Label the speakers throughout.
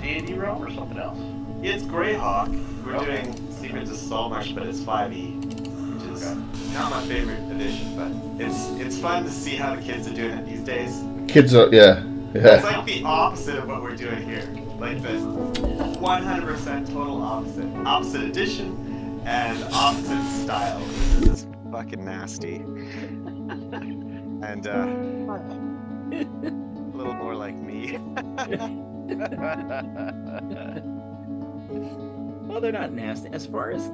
Speaker 1: D&D realm or something else?
Speaker 2: It's Greyhawk. We're doing Secrets of Saltmarsh, but it's 5e, which is not my favorite edition, but it's fun to see how the kids are doing it these days.
Speaker 3: Kids are, yeah.
Speaker 2: It's like the opposite of what we're doing here. Like the 100% total opposite. Opposite edition and opposite style. This is fucking nasty. And a little more like me.
Speaker 4: Well, they're not nasty. As far as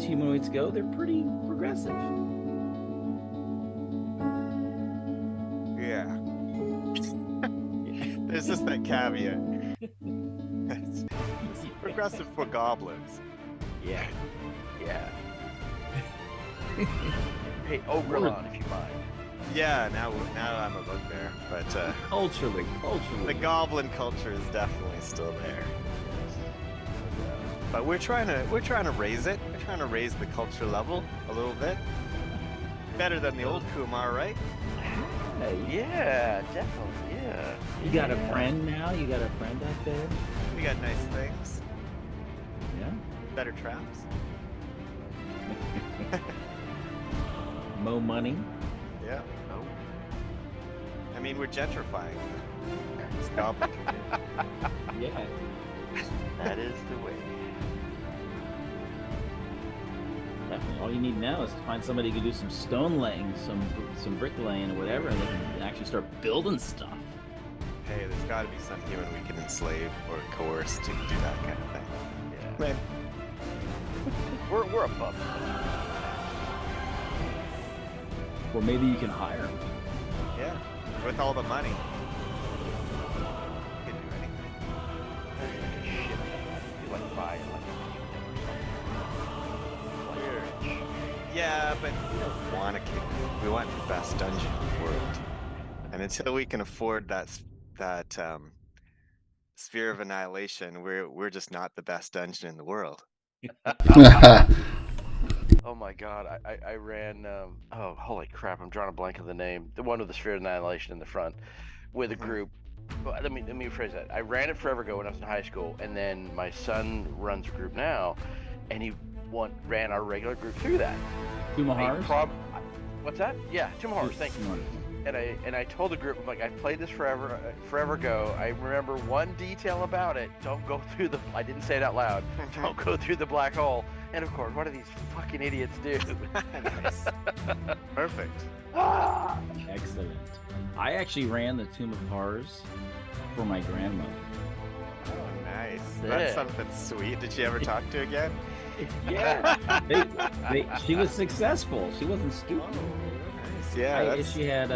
Speaker 4: humanoids go, they're pretty progressive.
Speaker 2: Yeah. There's just that caveat. It's progressive for goblins.
Speaker 4: Yeah.
Speaker 1: Yeah. Hey, Oberlin, if you mind.
Speaker 2: Yeah, now I'm a bugbear, but
Speaker 4: Culturally.
Speaker 2: the goblin culture is definitely still there. But we're trying to raise it. We're trying to raise the culture level a little bit. Better than the old Kumar, right?
Speaker 4: Hey,
Speaker 1: Yeah, definitely. Yeah.
Speaker 4: you got a friend now? You got a friend out there?
Speaker 2: We got nice things,
Speaker 4: Yeah.
Speaker 2: better traps.
Speaker 4: Mo money.
Speaker 2: Yeah.
Speaker 1: Oh.
Speaker 2: I mean, we're gentrifying this goblin community.
Speaker 4: Yeah.
Speaker 1: That is the way.
Speaker 4: Definitely. All you need now is to find somebody who can do some stone laying, some bricklaying or whatever, and they can actually start building stuff.
Speaker 2: Hey, there's got to be some human we can enslave or coerce to do that kind of thing.
Speaker 1: Yeah.
Speaker 2: Man,
Speaker 1: We're above.
Speaker 4: Or maybe you can hire them.
Speaker 2: yeah, with all the money, you can do anything.
Speaker 1: That's like a ship. You like buy like
Speaker 2: Weird. Yeah, but we don't want a king. We want the best dungeon in the world. And until we can afford that sphere of annihilation, we're just not the best dungeon in the world.
Speaker 1: Oh my god, I ran, oh, holy crap, I'm drawing a blank on the name. The one with the Sphere of Annihilation in the front with a group. Well, let me rephrase that. I ran it forever ago when I was in high school, and then my son runs a group now, and he ran our regular group through that.
Speaker 4: Two Mahars?
Speaker 1: What's that? Yeah, Two Mahars, thank you. And I told the group, I'm like, I played this forever ago. I remember one detail about it. Don't go through the. I didn't say it out loud. Don't go through the black hole. And of course, what do these fucking idiots do?
Speaker 2: Nice. Perfect.
Speaker 1: Ah!
Speaker 4: Excellent. I actually ran the Tomb of Horrors for my grandmother.
Speaker 2: Oh, nice.
Speaker 1: Yeah.
Speaker 2: That's something sweet. Did she ever talk to you again?
Speaker 4: Yeah. She was successful. She wasn't stupid.
Speaker 2: Nice. Yeah. That's...
Speaker 4: She had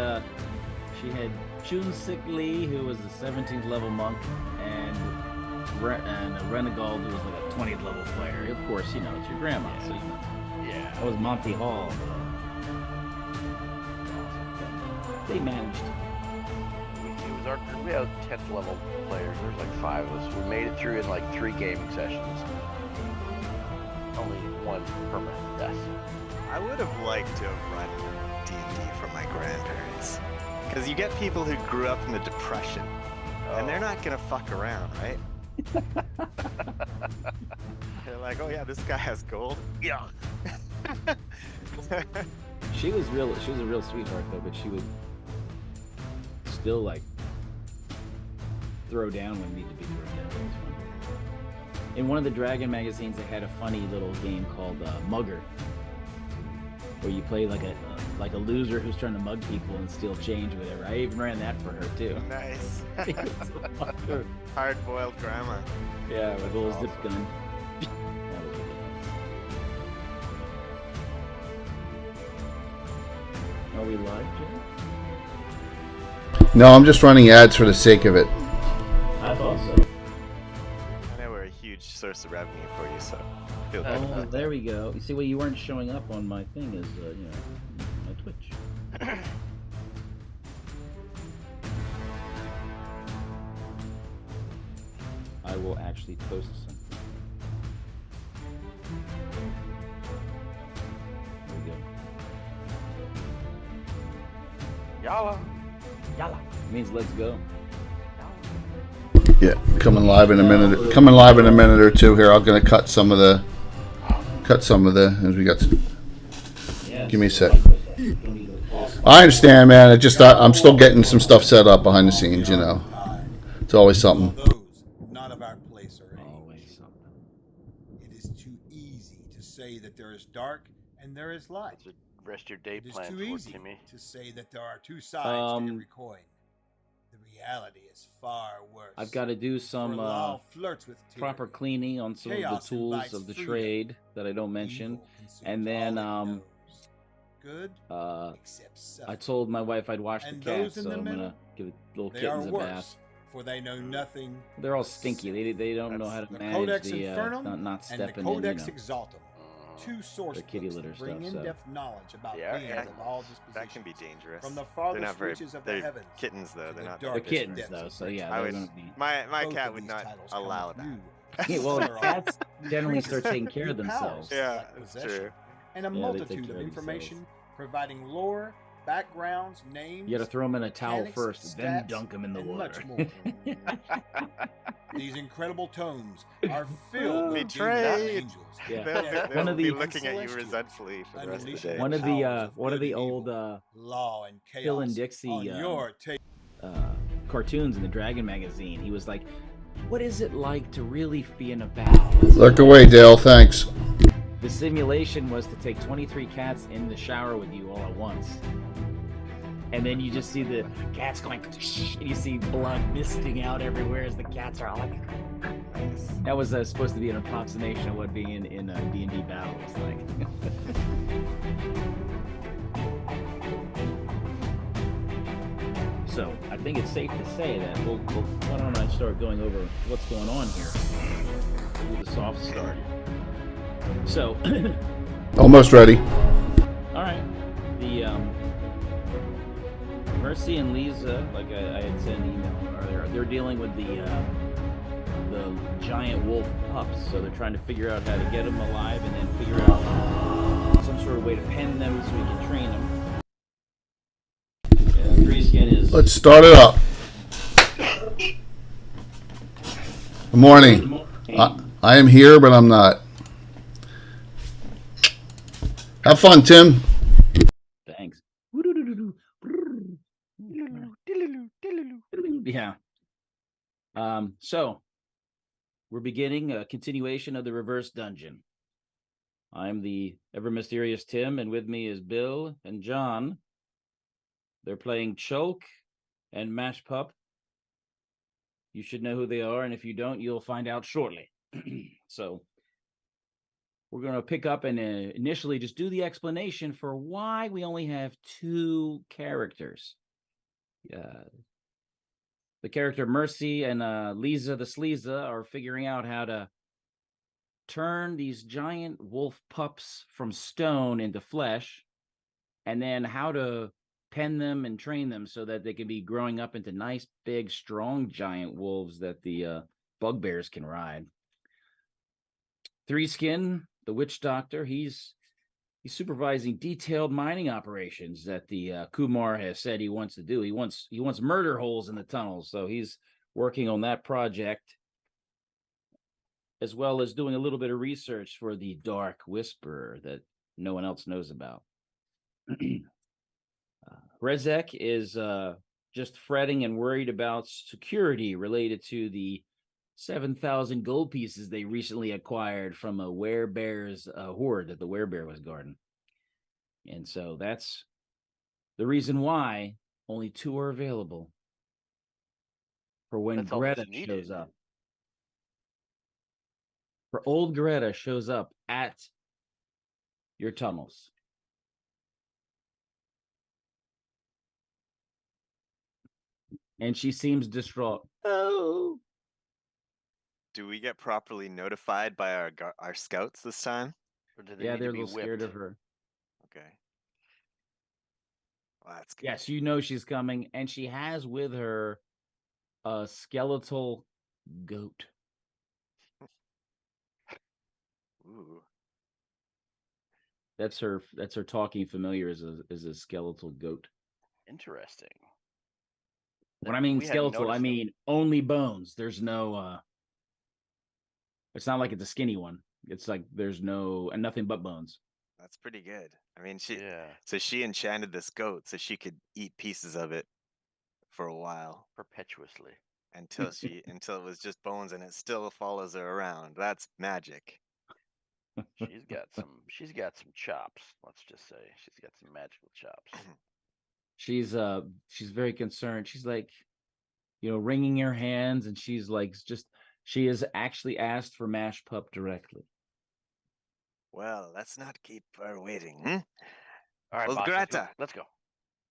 Speaker 4: Chun Sik Lee, who was a 17th level monk, and a Renegald, who was like a 20th level fighter. Of course, it's your grandma, so
Speaker 1: Yeah.
Speaker 4: that was Monty Hall. They managed.
Speaker 1: It was our group. We had 10th level players. There was like 5 of us. We made it through in like 3 gaming sessions. Only 1 permanent death.
Speaker 2: I would have liked to have run D&D for my grandparents. Because you get people who grew up in the Depression, and they're not going to fuck around, right? They're like, oh yeah, this guy has gold. Yeah.
Speaker 4: She was a real sweetheart though, but she would still like throw down when needed to be thrown down. It was fun. In one of the Dragon magazines, they had a funny little game called Mugger, where you play like a loser who's trying to mug people and steal change or whatever. I even ran that for her too.
Speaker 2: Nice. Hard-boiled grandma.
Speaker 4: Yeah, with a little zip gun. That was ridiculous. Are we live, Jim?
Speaker 3: No, I'm just running ads for the sake of it.
Speaker 4: I thought so.
Speaker 2: I know we're a huge source of revenue for you, so feel
Speaker 4: Oh,
Speaker 2: good.
Speaker 4: there we go. You see, well, you weren't showing up on my thing as, my Twitch. I will actually post something. There we go.
Speaker 1: Yalla.
Speaker 4: Yalla. It means let's go.
Speaker 3: Yeah, coming live in a minute. Coming live in a minute or two here. I'm gonna cut some of the. As we got.
Speaker 4: Yeah,
Speaker 3: Give me a
Speaker 4: so
Speaker 3: sec.
Speaker 4: you don't need to pause.
Speaker 3: I understand, man. It just I'm still getting some stuff set up behind the scenes. You know, it's always something.
Speaker 5: Those not of our place or age.
Speaker 4: Always something.
Speaker 5: It is too easy to say that there is dark and there is light.
Speaker 1: What's the rest of your day
Speaker 5: It is
Speaker 1: planned
Speaker 5: too
Speaker 1: for,
Speaker 5: easy
Speaker 1: Timmy?
Speaker 5: to say that there are two sides to every coin. The reality is far worse.
Speaker 4: I've got to do
Speaker 5: For
Speaker 4: some
Speaker 5: law flirts with
Speaker 4: proper
Speaker 5: tyranny.
Speaker 4: cleaning on some of the
Speaker 5: Chaos
Speaker 4: tools
Speaker 5: invites
Speaker 4: of the
Speaker 5: freedom.
Speaker 4: trade that I don't mention.
Speaker 5: Evil consumes
Speaker 4: And then
Speaker 5: all it knows. Good except
Speaker 4: I
Speaker 5: suffering.
Speaker 4: told my wife I'd wash the
Speaker 5: And
Speaker 4: cats,
Speaker 5: those in
Speaker 4: so
Speaker 5: the
Speaker 4: I'm
Speaker 5: middle,
Speaker 4: gonna give little
Speaker 5: They are
Speaker 4: kittens a
Speaker 5: worse,
Speaker 4: bath.
Speaker 5: for they know nothing.
Speaker 4: They're all
Speaker 5: but
Speaker 4: stinky.
Speaker 5: sin.
Speaker 4: They don't know how to
Speaker 5: The
Speaker 4: manage
Speaker 5: Codex
Speaker 4: the
Speaker 5: Infernum
Speaker 4: not
Speaker 5: and the
Speaker 4: stepping
Speaker 5: Codex
Speaker 4: in.
Speaker 5: Exaltum, two source
Speaker 4: the kitty
Speaker 5: books
Speaker 4: litter
Speaker 5: that bring
Speaker 4: stuff, so.
Speaker 5: in-depth knowledge about
Speaker 1: Yeah,
Speaker 5: beings
Speaker 1: yeah.
Speaker 5: of all dispositions.
Speaker 2: That can be dangerous.
Speaker 5: From the
Speaker 2: They're
Speaker 5: farthest
Speaker 2: not very.
Speaker 5: reaches of the
Speaker 2: They're
Speaker 5: heavens.
Speaker 2: kittens though.
Speaker 5: to
Speaker 2: They're
Speaker 5: the
Speaker 2: not.
Speaker 4: They're
Speaker 5: darkest
Speaker 4: kittens
Speaker 5: depths
Speaker 4: though,
Speaker 5: of
Speaker 4: so yeah,
Speaker 2: I
Speaker 4: they're
Speaker 2: would.
Speaker 4: gonna be.
Speaker 2: My
Speaker 5: Both
Speaker 2: cat
Speaker 5: of
Speaker 2: would
Speaker 5: these
Speaker 2: not
Speaker 5: titles come
Speaker 2: allow
Speaker 5: with
Speaker 2: that.
Speaker 5: new
Speaker 4: Yeah, well,
Speaker 5: thorough
Speaker 4: cats generally
Speaker 5: increases
Speaker 4: start taking care
Speaker 5: new
Speaker 4: of themselves.
Speaker 5: powers
Speaker 2: Yeah,
Speaker 5: like
Speaker 2: that's
Speaker 5: possession,
Speaker 2: true.
Speaker 5: and a
Speaker 4: Yeah, they take
Speaker 5: multitude
Speaker 4: care
Speaker 5: of
Speaker 4: of
Speaker 5: information providing lore, backgrounds, names.
Speaker 4: You got to throw them in a towel
Speaker 5: mechanics,
Speaker 4: first, then
Speaker 5: stats,
Speaker 4: dunk them in the
Speaker 5: and
Speaker 4: water.
Speaker 5: much more. These incredible tomes are filled with demons and
Speaker 2: Betrayed.
Speaker 5: angels.
Speaker 4: Yeah.
Speaker 2: They'll
Speaker 4: One of
Speaker 2: be
Speaker 4: the-
Speaker 2: looking at you
Speaker 5: Celestials,
Speaker 2: resentfully for the rest of the
Speaker 5: unleashing
Speaker 2: day.
Speaker 4: One of the
Speaker 5: powers of
Speaker 4: one of
Speaker 5: good
Speaker 4: the
Speaker 5: and
Speaker 4: old
Speaker 5: evil, law and chaos
Speaker 4: Phil and Dixie
Speaker 5: on your tape.
Speaker 4: cartoons in the Dragon magazine. He was like, "What is it like to really be in a battle?"
Speaker 3: Look away, Dale. Thanks.
Speaker 4: The simulation was to take 23 cats in the shower with you all at once. And then you just see the cats going, and you see blood misting out everywhere as the cats are all like. That was supposed to be an approximation of what being in a D&D battle was like. So I think it's safe to say that why don't I start going over what's going on here? We'll do the soft start. So,
Speaker 3: Almost ready.
Speaker 4: all right, the Mercy and Lisa, like I had sent an email earlier, they're dealing with the giant wolf pups. So they're trying to figure out how to get them alive and then figure out some sort of way to pen them so we can train them. Yeah, Grayskin is.
Speaker 3: Let's start it up. Good morning. I am here, but I'm not. Have fun, Tim.
Speaker 4: Thanks. Yeah. So we're beginning a continuation of the reverse dungeon. I'm the ever mysterious Tim, and with me is Bill and John. They're playing Choke and Mash Pup. You should know who they are, and if you don't, you'll find out shortly. So we're going to pick up and initially just do the explanation for why we only have two characters. The character Mercy and Lisa the Sleaza are figuring out how to turn these giant wolf pups from stone into flesh, and then how to pen them and train them so that they can be growing up into nice, big, strong giant wolves that the bugbears can ride. Three Skin, the witch doctor, he's supervising detailed mining operations that the Kumar has said he wants to do. He wants murder holes in the tunnels, so he's working on that project, as well as doing a little bit of research for the Dark Whisperer that no one else knows about. Rezek is just fretting and worried about security related to the 7,000 gold pieces they recently acquired from a werebear's hoard that the werebear was guarding. And so that's the reason why only two are available for when
Speaker 1: That's all that's
Speaker 4: Greta
Speaker 1: needed.
Speaker 4: shows up. For old Greta shows up at your tunnels. And she seems distraught. Oh.
Speaker 2: Do we get properly notified by our scouts this time?
Speaker 1: Or do they
Speaker 4: Yeah,
Speaker 1: need
Speaker 4: they're
Speaker 1: to
Speaker 4: a
Speaker 1: be
Speaker 4: little scared
Speaker 1: whipped?
Speaker 4: of her.
Speaker 2: Okay. Well, that's good.
Speaker 4: Yes, you know she's coming, and she has with her a skeletal goat.
Speaker 2: Ooh.
Speaker 4: That's her talking familiar as a skeletal goat.
Speaker 1: Interesting.
Speaker 4: When I mean
Speaker 1: We hadn't
Speaker 4: skeletal, I
Speaker 1: noticed them.
Speaker 4: mean only bones. There's no it's not like it's a skinny one. It's like there's nothing but bones.
Speaker 2: That's pretty good. I mean,
Speaker 1: Yeah,
Speaker 2: so she enchanted this goat so she could eat pieces of it for a while
Speaker 1: perpetuously.
Speaker 2: until it was just bones and it still follows her around. That's magic.
Speaker 1: She's got some chops. Let's just say she's got some magical chops.
Speaker 4: She's very concerned. She's like, wringing her hands, and she's like, she has actually asked for Mash Pup directly.
Speaker 2: Well, let's not keep her waiting.
Speaker 1: All right,
Speaker 2: Old
Speaker 1: boss,
Speaker 2: Greta.
Speaker 1: let's go.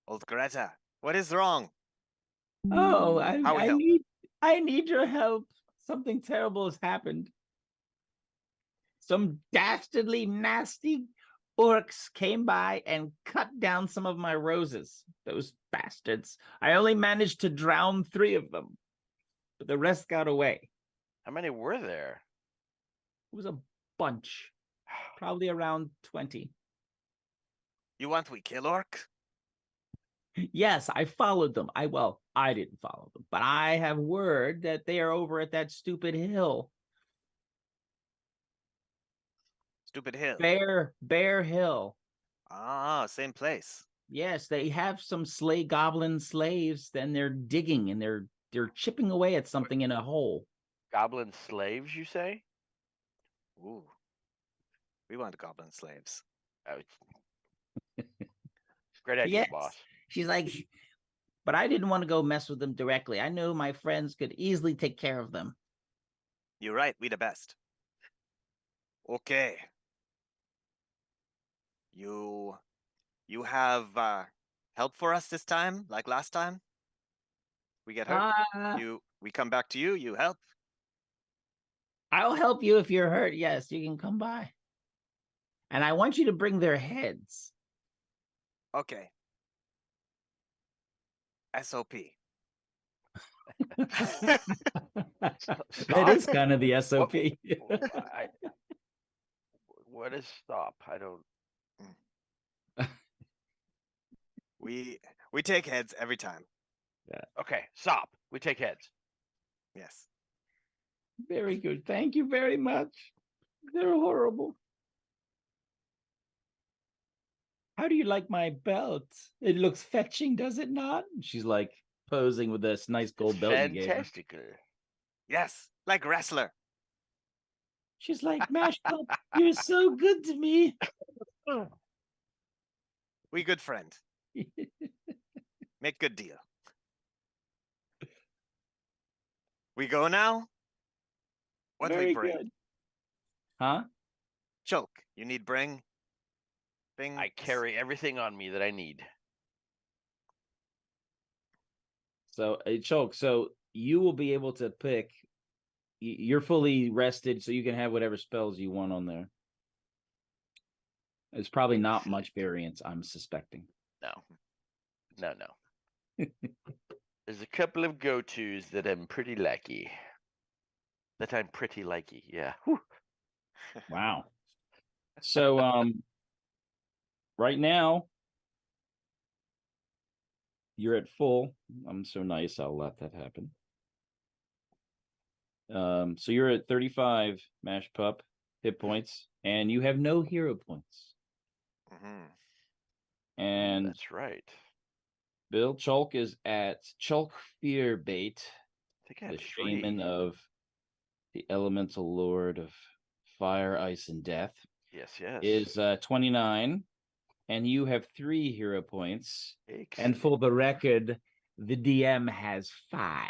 Speaker 2: Old Greta, what is wrong?
Speaker 4: Oh,
Speaker 2: How we help?
Speaker 4: I need your help. Something terrible has happened. Some dastardly, nasty orcs came by and cut down some of my roses. Those bastards. I only managed to drown 3 of them, but the rest got away.
Speaker 1: How many were there?
Speaker 4: It was a bunch, probably around 20.
Speaker 2: You want we kill orc?
Speaker 4: Yes, I followed them. I didn't follow them, but I have word that they are over at that stupid hill.
Speaker 2: Stupid hill.
Speaker 4: Bear Hill.
Speaker 2: Ah, same place.
Speaker 4: Yes, they have some goblin slaves. Then they're digging and they're chipping away at something in a hole.
Speaker 1: Goblin slaves, you say?
Speaker 2: Ooh, we want goblin slaves.
Speaker 1: Great idea,
Speaker 4: Yes.
Speaker 1: boss.
Speaker 4: She's like, but I didn't want to go mess with them directly. I knew my friends could easily take care of them.
Speaker 2: You're right. We the best. Okay. You have help for us this time, like last time? We get hurt. We come back to you. You help.
Speaker 4: I'll help you if you're hurt. Yes, you can come by. And I want you to bring their heads.
Speaker 2: Okay. SOP.
Speaker 4: That is kind of the SOP.
Speaker 1: What is stop? I don't.
Speaker 2: We take heads every time.
Speaker 4: Yeah.
Speaker 1: Okay, stop. We take heads.
Speaker 2: Yes.
Speaker 4: Very good. Thank you very much. They're horrible. How do you like my belt? It looks fetching, does it not? She's like posing with this nice gold belt.
Speaker 1: Fantastic.
Speaker 2: Yes, like wrestler.
Speaker 4: She's like, Mash Pup, you're so good to me.
Speaker 2: We good friend. Make good deal. We go now? What
Speaker 4: Very
Speaker 2: we bring?
Speaker 4: good. Huh?
Speaker 2: Choke. You need bring?
Speaker 1: I carry everything on me that I need.
Speaker 4: So, Choke, so you will be able to pick. You're fully rested, so you can have whatever spells you want on there. It's probably not much variance, I'm suspecting.
Speaker 1: No. There's a couple of go-tos that I'm pretty likey. Yeah. Whew.
Speaker 4: Wow. So, right now, you're at full. I'm so nice, I'll let that happen. So you're at 35 Mash Pup hit points, and you have no hero points.
Speaker 2: Mm-hmm.
Speaker 4: And
Speaker 1: that's right.
Speaker 4: Bill Chulk is at Chulk Fearbait, the
Speaker 1: 3.
Speaker 4: shaman of the elemental lord of fire, ice, and death.
Speaker 1: Yes.
Speaker 4: Is 29, and you have 3 hero points.
Speaker 1: Excellent.
Speaker 4: And for the record, the DM has 5.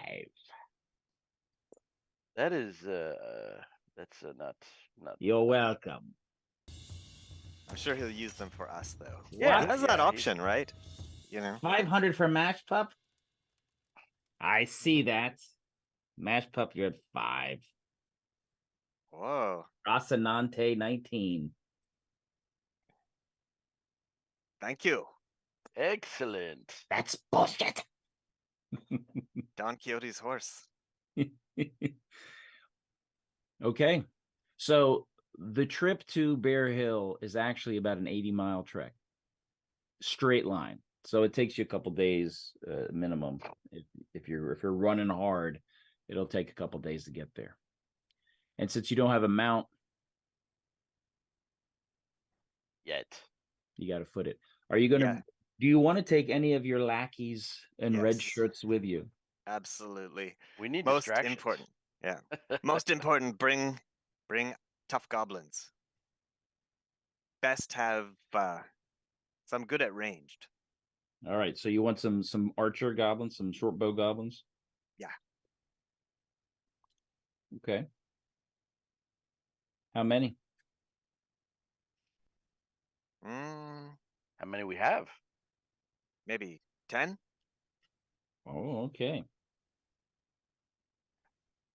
Speaker 1: That is that's not.
Speaker 4: You're welcome.
Speaker 2: I'm sure he'll use them for us, though.
Speaker 1: Yeah,
Speaker 2: he has that option, right?
Speaker 4: 500 for Mash Pup. I see that. Mash Pup, you're at 5.
Speaker 2: Whoa.
Speaker 4: Rocinante 19.
Speaker 2: Thank you.
Speaker 1: Excellent.
Speaker 4: That's bullshit.
Speaker 2: Don Quixote's horse.
Speaker 4: Okay. So the trip to Bear Hill is actually about an 80-mile trek. Straight line. So it takes you a couple days minimum. If you're running hard, it'll take a couple days to get there. And since you don't have a mount
Speaker 1: Yet.
Speaker 4: you got to foot it. Are you going to?
Speaker 2: Yeah.
Speaker 4: Do you want to take any of your lackeys and red
Speaker 2: Yes.
Speaker 4: shirts with you?
Speaker 2: Absolutely.
Speaker 1: We need
Speaker 2: Most
Speaker 1: distractions.
Speaker 2: important. Yeah. Most important, bring tough goblins. Best have some good at ranged.
Speaker 4: All right. So you want some archer goblins, some short bow goblins?
Speaker 2: Yeah.
Speaker 4: Okay. How many?
Speaker 1: How many we have?
Speaker 2: Maybe 10.
Speaker 4: Oh, okay.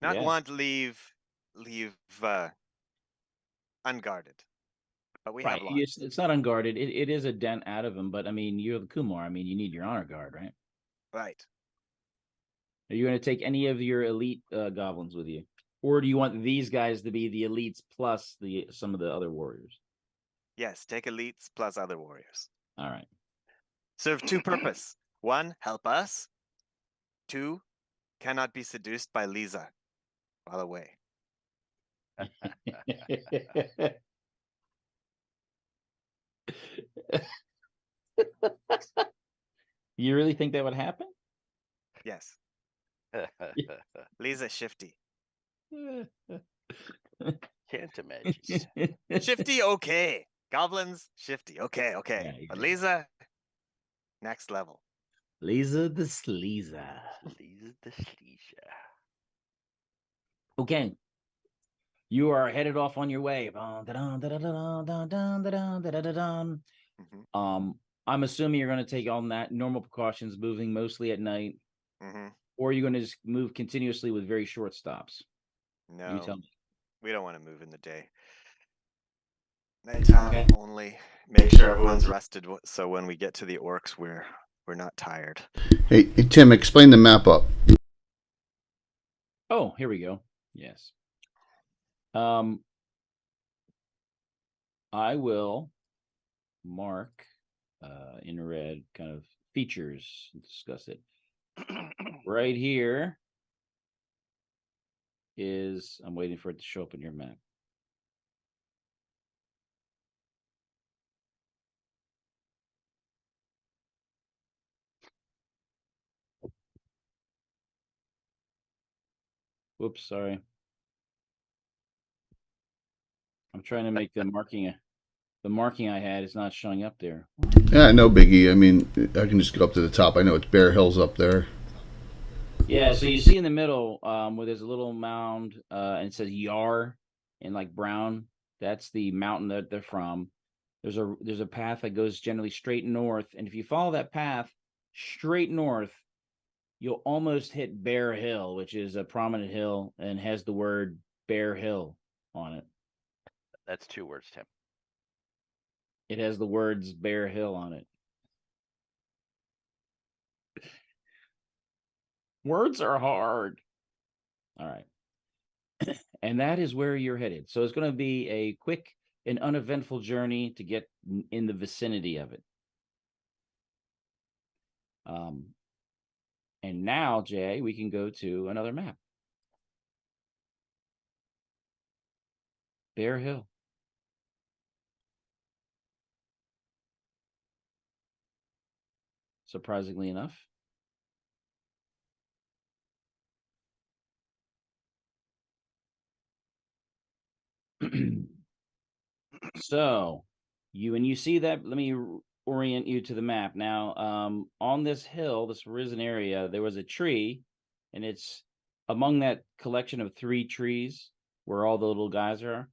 Speaker 2: Not want to leave unguarded. But we have lots.
Speaker 4: It's not unguarded. It is a dent out of them, but I mean, you're the Kumar. I mean, you need your honor guard, right?
Speaker 2: Right.
Speaker 4: Are you going to take any of your elite goblins with you, or do you want these guys to be the elites plus some of the other warriors?
Speaker 2: Yes, take elites plus other warriors.
Speaker 4: All right.
Speaker 2: Serve two purpose. One, help us. Two, cannot be seduced by Lisa while away.
Speaker 4: You really think that would happen?
Speaker 2: Yes. Lisa shifty.
Speaker 1: Can't imagine.
Speaker 2: Shifty, okay. Goblins, shifty, okay.
Speaker 4: Yeah, exactly.
Speaker 2: But Lisa, next level.
Speaker 4: Lisa the Sleazer.
Speaker 1: Lisa the Sleazer.
Speaker 4: Okay. You are headed off on your way. I'm assuming you're going to take on that normal precautions, moving mostly at night, or you're going to just move continuously with very short stops.
Speaker 2: No,
Speaker 4: you tell me.
Speaker 2: We don't want to move in the day. Nighttime only. Make sure everyone's rested, so when we get to the orcs, we're not tired.
Speaker 3: Hey, Tim, explain the map up.
Speaker 4: Oh, here we go. Yes. I will mark in red kind of features and discuss it. Right here is, I'm waiting for it to show up in your map. Whoops, sorry. I'm trying to make the marking I had is not showing up there.
Speaker 3: Yeah, no biggie. I mean, I can just go up to the top. I know it's Bear Hills up there.
Speaker 4: Yeah, so you see in the middle where there's a little mound and it says Yar in like brown. That's the mountain that they're from. There's a path that goes generally straight north, and if you follow that path straight north, you'll almost hit Bear Hill, which is a prominent hill and has the word Bear Hill on it.
Speaker 1: That's 2 words, Tim.
Speaker 4: It has the words Bear Hill on it. Words are hard. All right. And that is where you're headed. So it's going to be a quick and uneventful journey to get in the vicinity of it. And now, Jay, we can go to another map. Bear Hill. Surprisingly enough. So, when you see that, let me orient you to the map. Now, on this hill, this risen area, there was a tree, and it's among that collection of 3 trees where all the little guys are.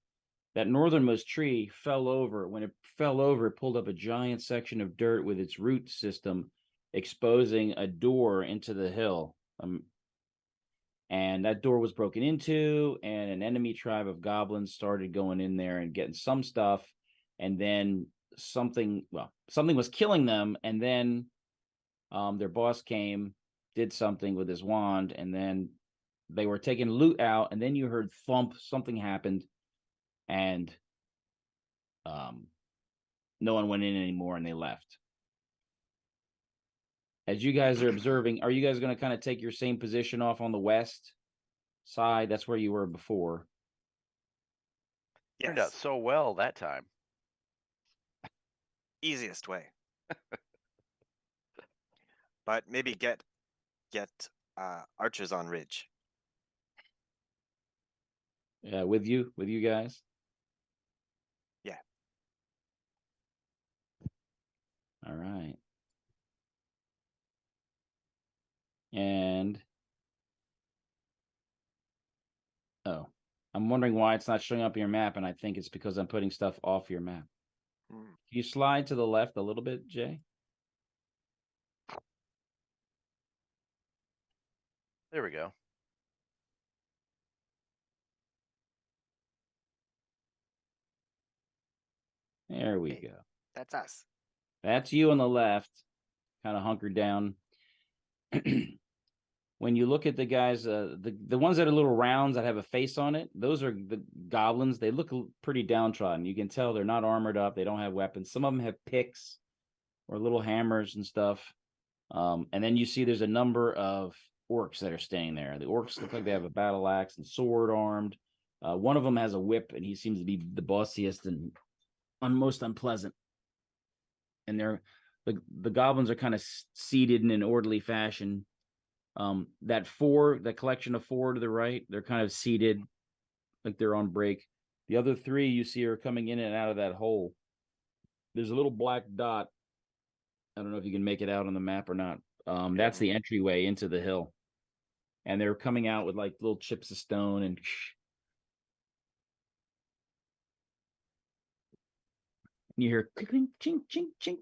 Speaker 4: That northernmost tree fell over. When it fell over, it pulled up a giant section of dirt with its root system, exposing a door into the hill. And that door was broken into, and an enemy tribe of goblins started going in there and getting some stuff. And then something was killing them. And then their boss came, did something with his wand, and then they were taking loot out. And then you heard thump, something happened, and no one went in anymore, and they left. As you guys are observing, are you guys going to kind of take your same position off on the west side? That's where you were before.
Speaker 1: Turned out so well that time.
Speaker 2: Easiest way. But maybe get archers on ridge.
Speaker 4: Yeah, with you guys.
Speaker 2: Yeah.
Speaker 4: All right. And oh, I'm wondering why it's not showing up your map, and I think it's because I'm putting stuff off your map. Can you slide to the left a little bit, Jay?
Speaker 1: There we go.
Speaker 4: There we go.
Speaker 2: That's us.
Speaker 4: That's you on the left, kind of hunkered down. When you look at the guys, the ones that are little rounds that have a face on it, those are the goblins. They look pretty downtrodden. You can tell they're not armored up. They don't have weapons. Some of them have picks or little hammers and stuff. And then you see there's a number of orcs that are staying there. The orcs look like they have a battle axe and sword armed. One of them has a whip, and he seems to be the bossiest and most unpleasant. And the goblins are kind of seated in an orderly fashion. That collection of 4 to the right, they're kind of seated like they're on break. The other 3 you see are coming in and out of that hole. There's a little black dot. I don't know if you can make it out on the map or not. That's the entryway into the hill. And they're coming out with like little chips of stone and you hear clink, chink, chink, chink.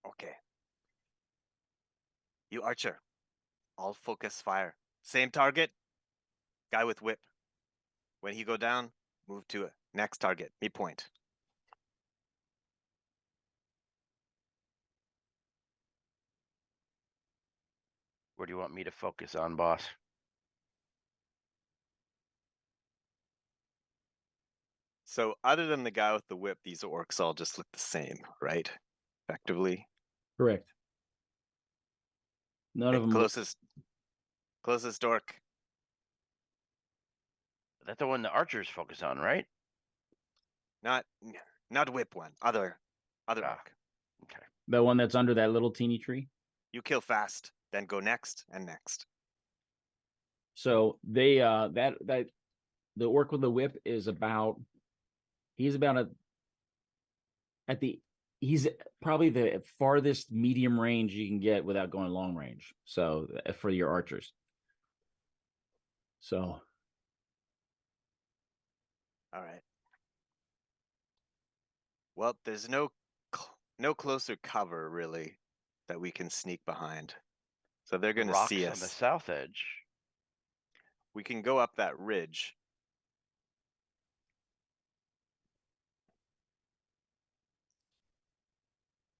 Speaker 2: Okay. You archer. All focus fire. Same target. Guy with whip. When he go down, move to it. Next target. Me point.
Speaker 1: Where do you want me to focus on, boss?
Speaker 2: So other than the guy with the whip, these orcs all just look the same, right? Effectively.
Speaker 4: Correct. None of them
Speaker 2: closest orc.
Speaker 1: That's the one the archers focus on, right?
Speaker 2: Not whip one. Other orc.
Speaker 1: Okay.
Speaker 4: The one that's under that little teeny tree.
Speaker 2: You kill fast, then go next and next.
Speaker 4: So they that the orc with the whip is about. He's probably the farthest medium range you can get without going long range. So for your archers. So.
Speaker 2: All right. Well, there's no closer cover really that we can sneak behind. So they're going to see us
Speaker 1: on the south edge.
Speaker 2: We can go up that ridge.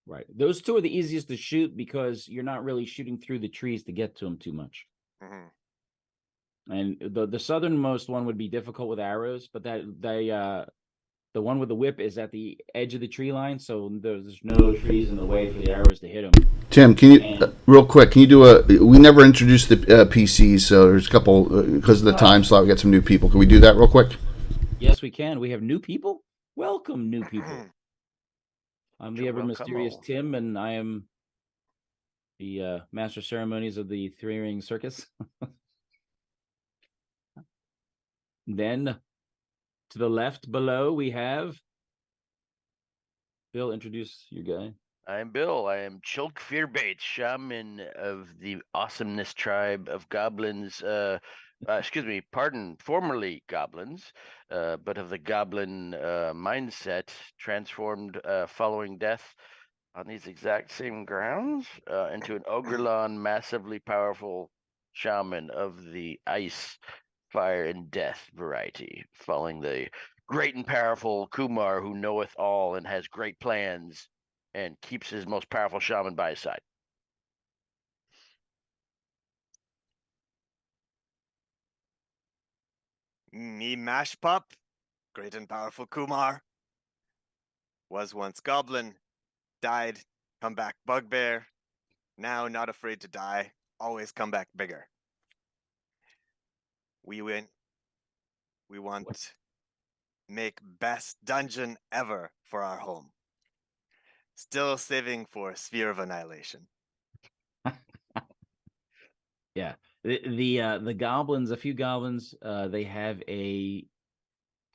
Speaker 4: Right. Those 2 are the easiest to shoot because you're not really shooting through the trees to get to them too much.
Speaker 2: Mm-hmm.
Speaker 4: And the southernmost one would be difficult with arrows, but the one with the whip is at the edge of the tree line, so there's no trees in the way for the arrows to hit them.
Speaker 3: Tim, can you real quick? Can you do we never introduced the PCs, so there's a couple because of the time slot. We got some new people. Can we do that real quick?
Speaker 4: Yes, we can. We have new people. Welcome, new people. I'm the ever mysterious Tim, and I am the master of ceremonies of the 3-ring circus. Then, to the left below, we have Bill. Introduce your guy.
Speaker 1: I'm Bill. I am Chulk Fearbait, shaman of the awesomeness tribe of goblins. Formerly goblins, but of the goblin mindset, transformed following death on these exact same grounds into an Ogrelon, massively powerful shaman of the ice, fire, and death variety, following the great and powerful Kumar, who knoweth all and has great plans and keeps his most powerful shaman by his side.
Speaker 2: Me mash pup, great and powerful Kumar. was once goblin, died, come back bugbear, now not afraid to die, always come back bigger. We want make best dungeon ever for our home. Still saving for Sphere of Annihilation.
Speaker 4: Yeah. The goblins, a few goblins, they have a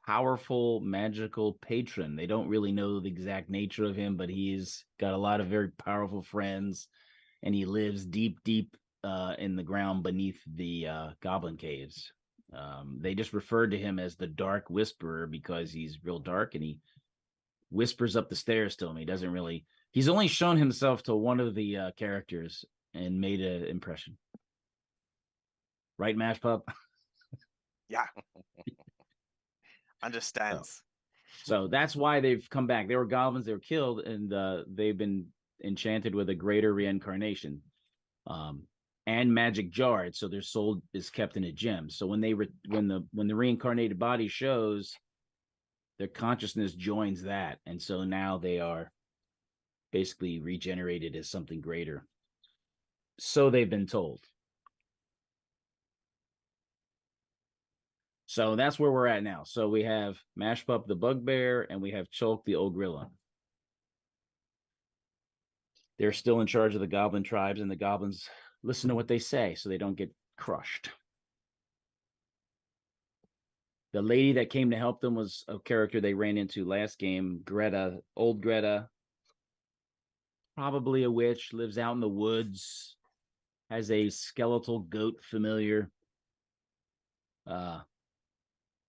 Speaker 4: powerful magical patron. They don't really know the exact nature of him, but he's got a lot of very powerful friends, and he lives deep in the ground beneath the goblin caves. They just referred to him as the Dark Whisperer because he's real dark and he whispers up the stairs to him. He's only shown himself to one of the characters and made an impression. Right, Mash Pup?
Speaker 2: Yeah. Understands.
Speaker 4: So that's why they've come back. They were goblins, they were killed, and they've been enchanted with a greater reincarnation. And magic jarred, so their soul is kept in a gem. So when the reincarnated body shows, their consciousness joins that, and so now they are basically regenerated as something greater. So they've been told. So that's where we're at now. So we have Mashpup the Bugbear, and we have Chulk the Ogrilla. They're still in charge of the goblin tribes, and the goblins listen to what they say so they don't get crushed. The lady that came to help them was a character they ran into last game, Greta, old Greta. Probably a witch, lives out in the woods, has a skeletal goat familiar.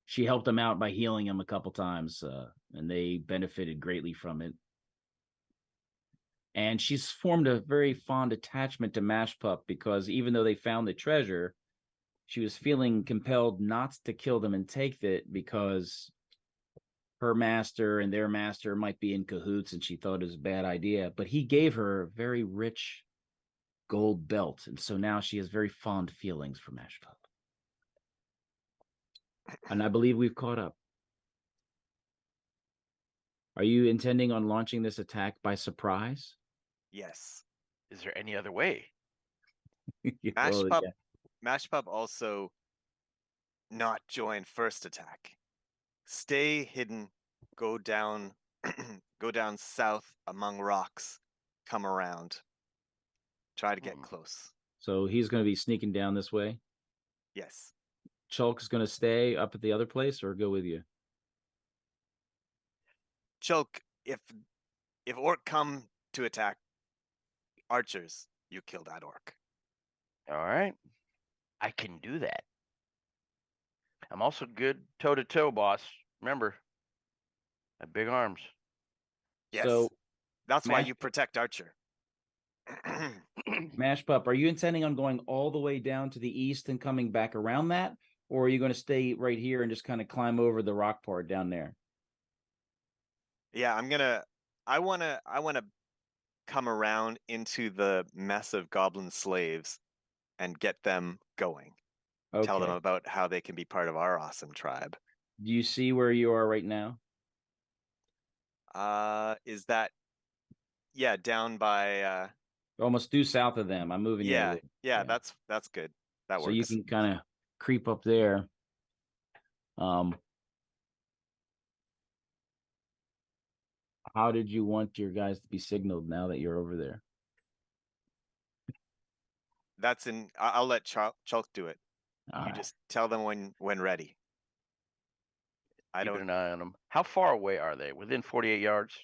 Speaker 4: She helped them out by healing him a couple times, and they benefited greatly from it. And she's formed a very fond attachment to Mashpup because even though they found the treasure, she was feeling compelled not to kill them and take it because her master and their master might be in cahoots, and she thought it was a bad idea. But he gave her a very rich gold belt, and so now she has very fond feelings for Mashpup. And I believe we've caught up. Are you intending on launching this attack by surprise?
Speaker 2: Yes.
Speaker 1: Is there any other way?
Speaker 2: Mashpup also not join first attack. Stay hidden, go down go down south among rocks, come around. Try to get close.
Speaker 4: So he's going to be sneaking down this way?
Speaker 2: Yes.
Speaker 4: Chulk's going to stay up at the other place or go with you?
Speaker 2: Chulk, if orc come to attack archers, you kill that orc.
Speaker 1: All right. I can do that. I'm also good toe-to-toe, boss. Remember, I have big arms.
Speaker 2: Yes.
Speaker 4: So
Speaker 2: that's why you protect Archer.
Speaker 4: Mashpup, are you intending on going all the way down to the east and coming back around that? Or are you going to stay right here and just kind of climb over the rock part down there?
Speaker 2: Yeah, I want to come around into the mess of goblin slaves and get them going. Okay. Tell them about how they can be part of our awesome tribe.
Speaker 4: Do you see where you are right now?
Speaker 2: Is that down by
Speaker 4: almost due south of them. I'm moving you.
Speaker 2: Yeah, that's good. That
Speaker 4: so
Speaker 2: works.
Speaker 4: You can kind of creep up there. How did you want your guys to be signaled now that you're over there?
Speaker 2: I'll let Chulk do it.
Speaker 4: All right.
Speaker 2: Just tell them when ready.
Speaker 1: Keeping an eye on them. How far away are they? Within 48 yards?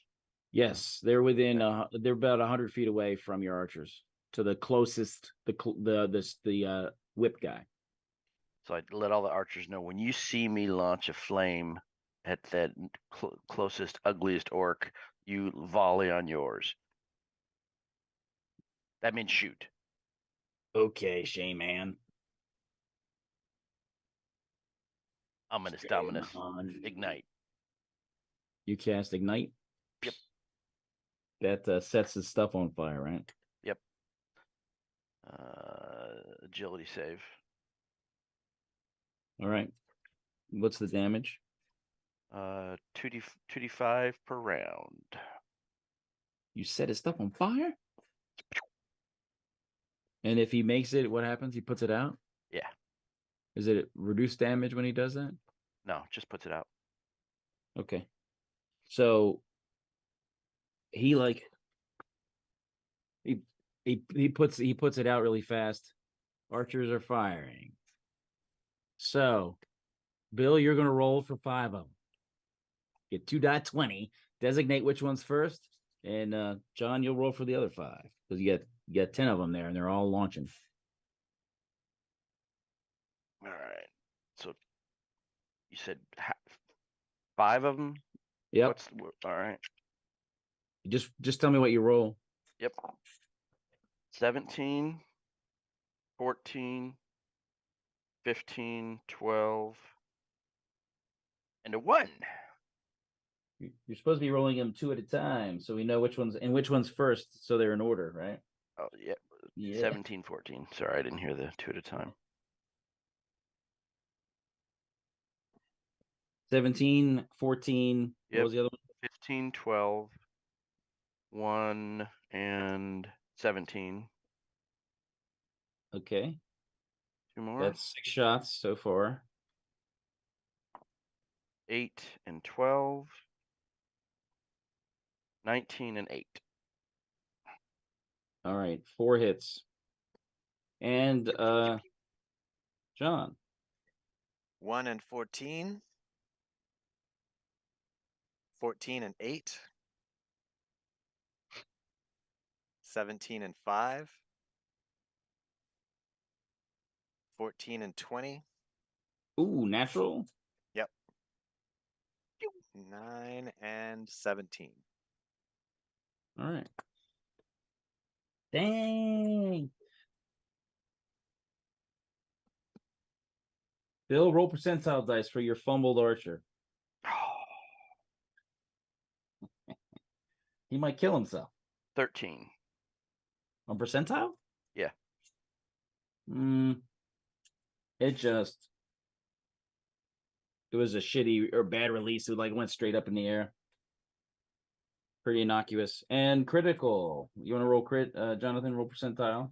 Speaker 4: Yes, they're within. They're about 100 feet away from your archers. To the closest, the whip guy.
Speaker 1: So I let all the archers know when you see me launch a flame at that closest, ugliest orc, you volley on yours. That means shoot.
Speaker 4: Okay, Shaman.
Speaker 1: Ominous Dominus. Ignite.
Speaker 4: You cast Ignite?
Speaker 1: Yep.
Speaker 4: That sets his stuff on fire, right?
Speaker 1: Yep. Agility save.
Speaker 4: All right. What's the damage?
Speaker 1: 2d5 per round.
Speaker 4: You set his stuff on fire? And if he makes it, what happens? He puts it out?
Speaker 1: Yeah.
Speaker 4: Is it reduced damage when he does that?
Speaker 1: No, just puts it out.
Speaker 4: Okay. So he he puts it out really fast. Archers are firing. So, Bill, you're going to roll for 5 of them. Get 2.20. Designate which one's first, and John, you'll roll for the other 5 because you got 10 of them there, and they're all launching.
Speaker 1: All right. So you said 5 of them.
Speaker 4: Yep.
Speaker 1: All right.
Speaker 4: Just tell me what you roll.
Speaker 1: Yep. 17, 14, 15, 12, and a 1.
Speaker 4: You're supposed to be rolling them 2 at a time, so we know which one's first, so they're in order, right?
Speaker 1: Oh, yeah.
Speaker 4: Yeah.
Speaker 1: 17, 14. Sorry, I didn't hear the 2 at a time.
Speaker 4: 17, 14.
Speaker 1: Yep.
Speaker 4: What was the other one?
Speaker 1: 15, 12, 1, and 17.
Speaker 4: Okay.
Speaker 1: 2 more.
Speaker 4: That's 6 shots so far.
Speaker 1: 8 and 12. 19 and 8.
Speaker 4: All right, 4 hits. And John.
Speaker 2: 1 and 14. 14 and 8. 17 and 5. 14 and 20.
Speaker 4: Ooh, natural.
Speaker 2: Yep. 9 and 17.
Speaker 4: All right. Dang. Bill, roll percentile dice for your fumbled archer. He might kill himself.
Speaker 1: 13.
Speaker 4: On percentile?
Speaker 1: Yeah.
Speaker 4: It was a shitty or bad release. It went straight up in the air. Pretty innocuous. And critical. You want to roll crit, Jonathan? Roll percentile.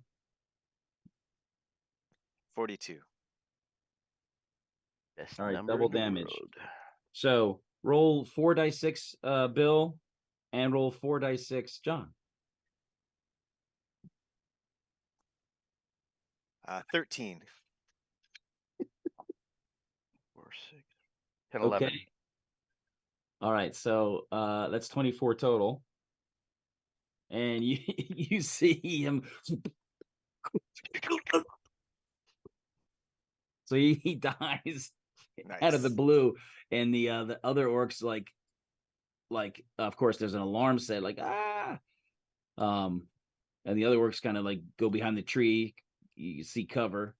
Speaker 2: 42.
Speaker 1: Best
Speaker 4: All right,
Speaker 1: number
Speaker 4: double
Speaker 1: in the
Speaker 4: damage.
Speaker 1: world.
Speaker 4: So roll 4 dice 6, Bill, and roll 4 dice 6, John.
Speaker 2: 13.
Speaker 1: 4, 6, 10, 11.
Speaker 4: Okay. All right, so that's 24 total. And you see him. So he dies out of the blue, and the other orcs like of course there's an alarm set and the other orcs kind of go behind the tree. You see cover.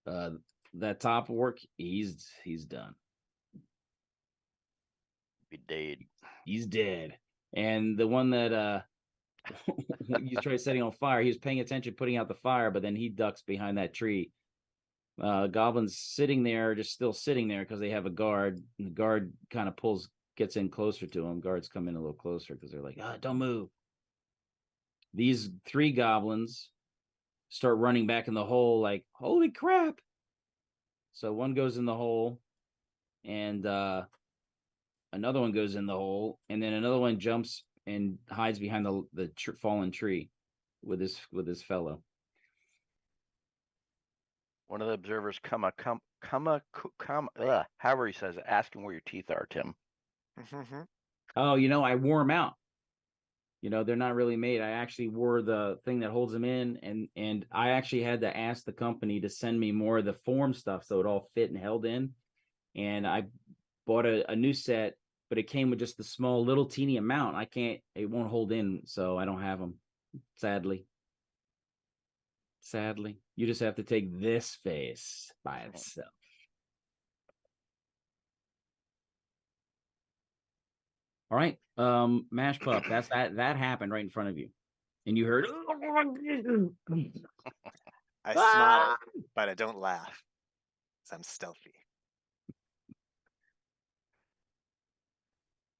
Speaker 4: That top orc, he's done.
Speaker 1: Be dead.
Speaker 4: He's dead. And the one that you try setting on fire, he was paying attention, putting out the fire, but then he ducks behind that tree. Goblin's sitting there, just still sitting there because they have a guard. And the guard kind of gets in closer to him. Guards come in a little closer because they're like, don't move. These 3 goblins start running back in the hole like, holy crap. So one goes in the hole, and another one goes in the hole, and then another one jumps and hides behind the fallen tree with his fellow.
Speaker 1: One of the observers however he says it, ask him where your teeth are, Tim.
Speaker 4: Oh, I wore them out. They're not really made. I actually wore the thing that holds them in, and I actually had to ask the company to send me more of the form stuff so it all fit and held in. And I bought a new set, but it came with just the small little teeny amount. It won't hold in, so I don't have them. Sadly. You just have to take this face by itself. All right, Mash Pup. That happened right in front of you, and you heard.
Speaker 2: I smile, but I don't laugh, because I'm stealthy.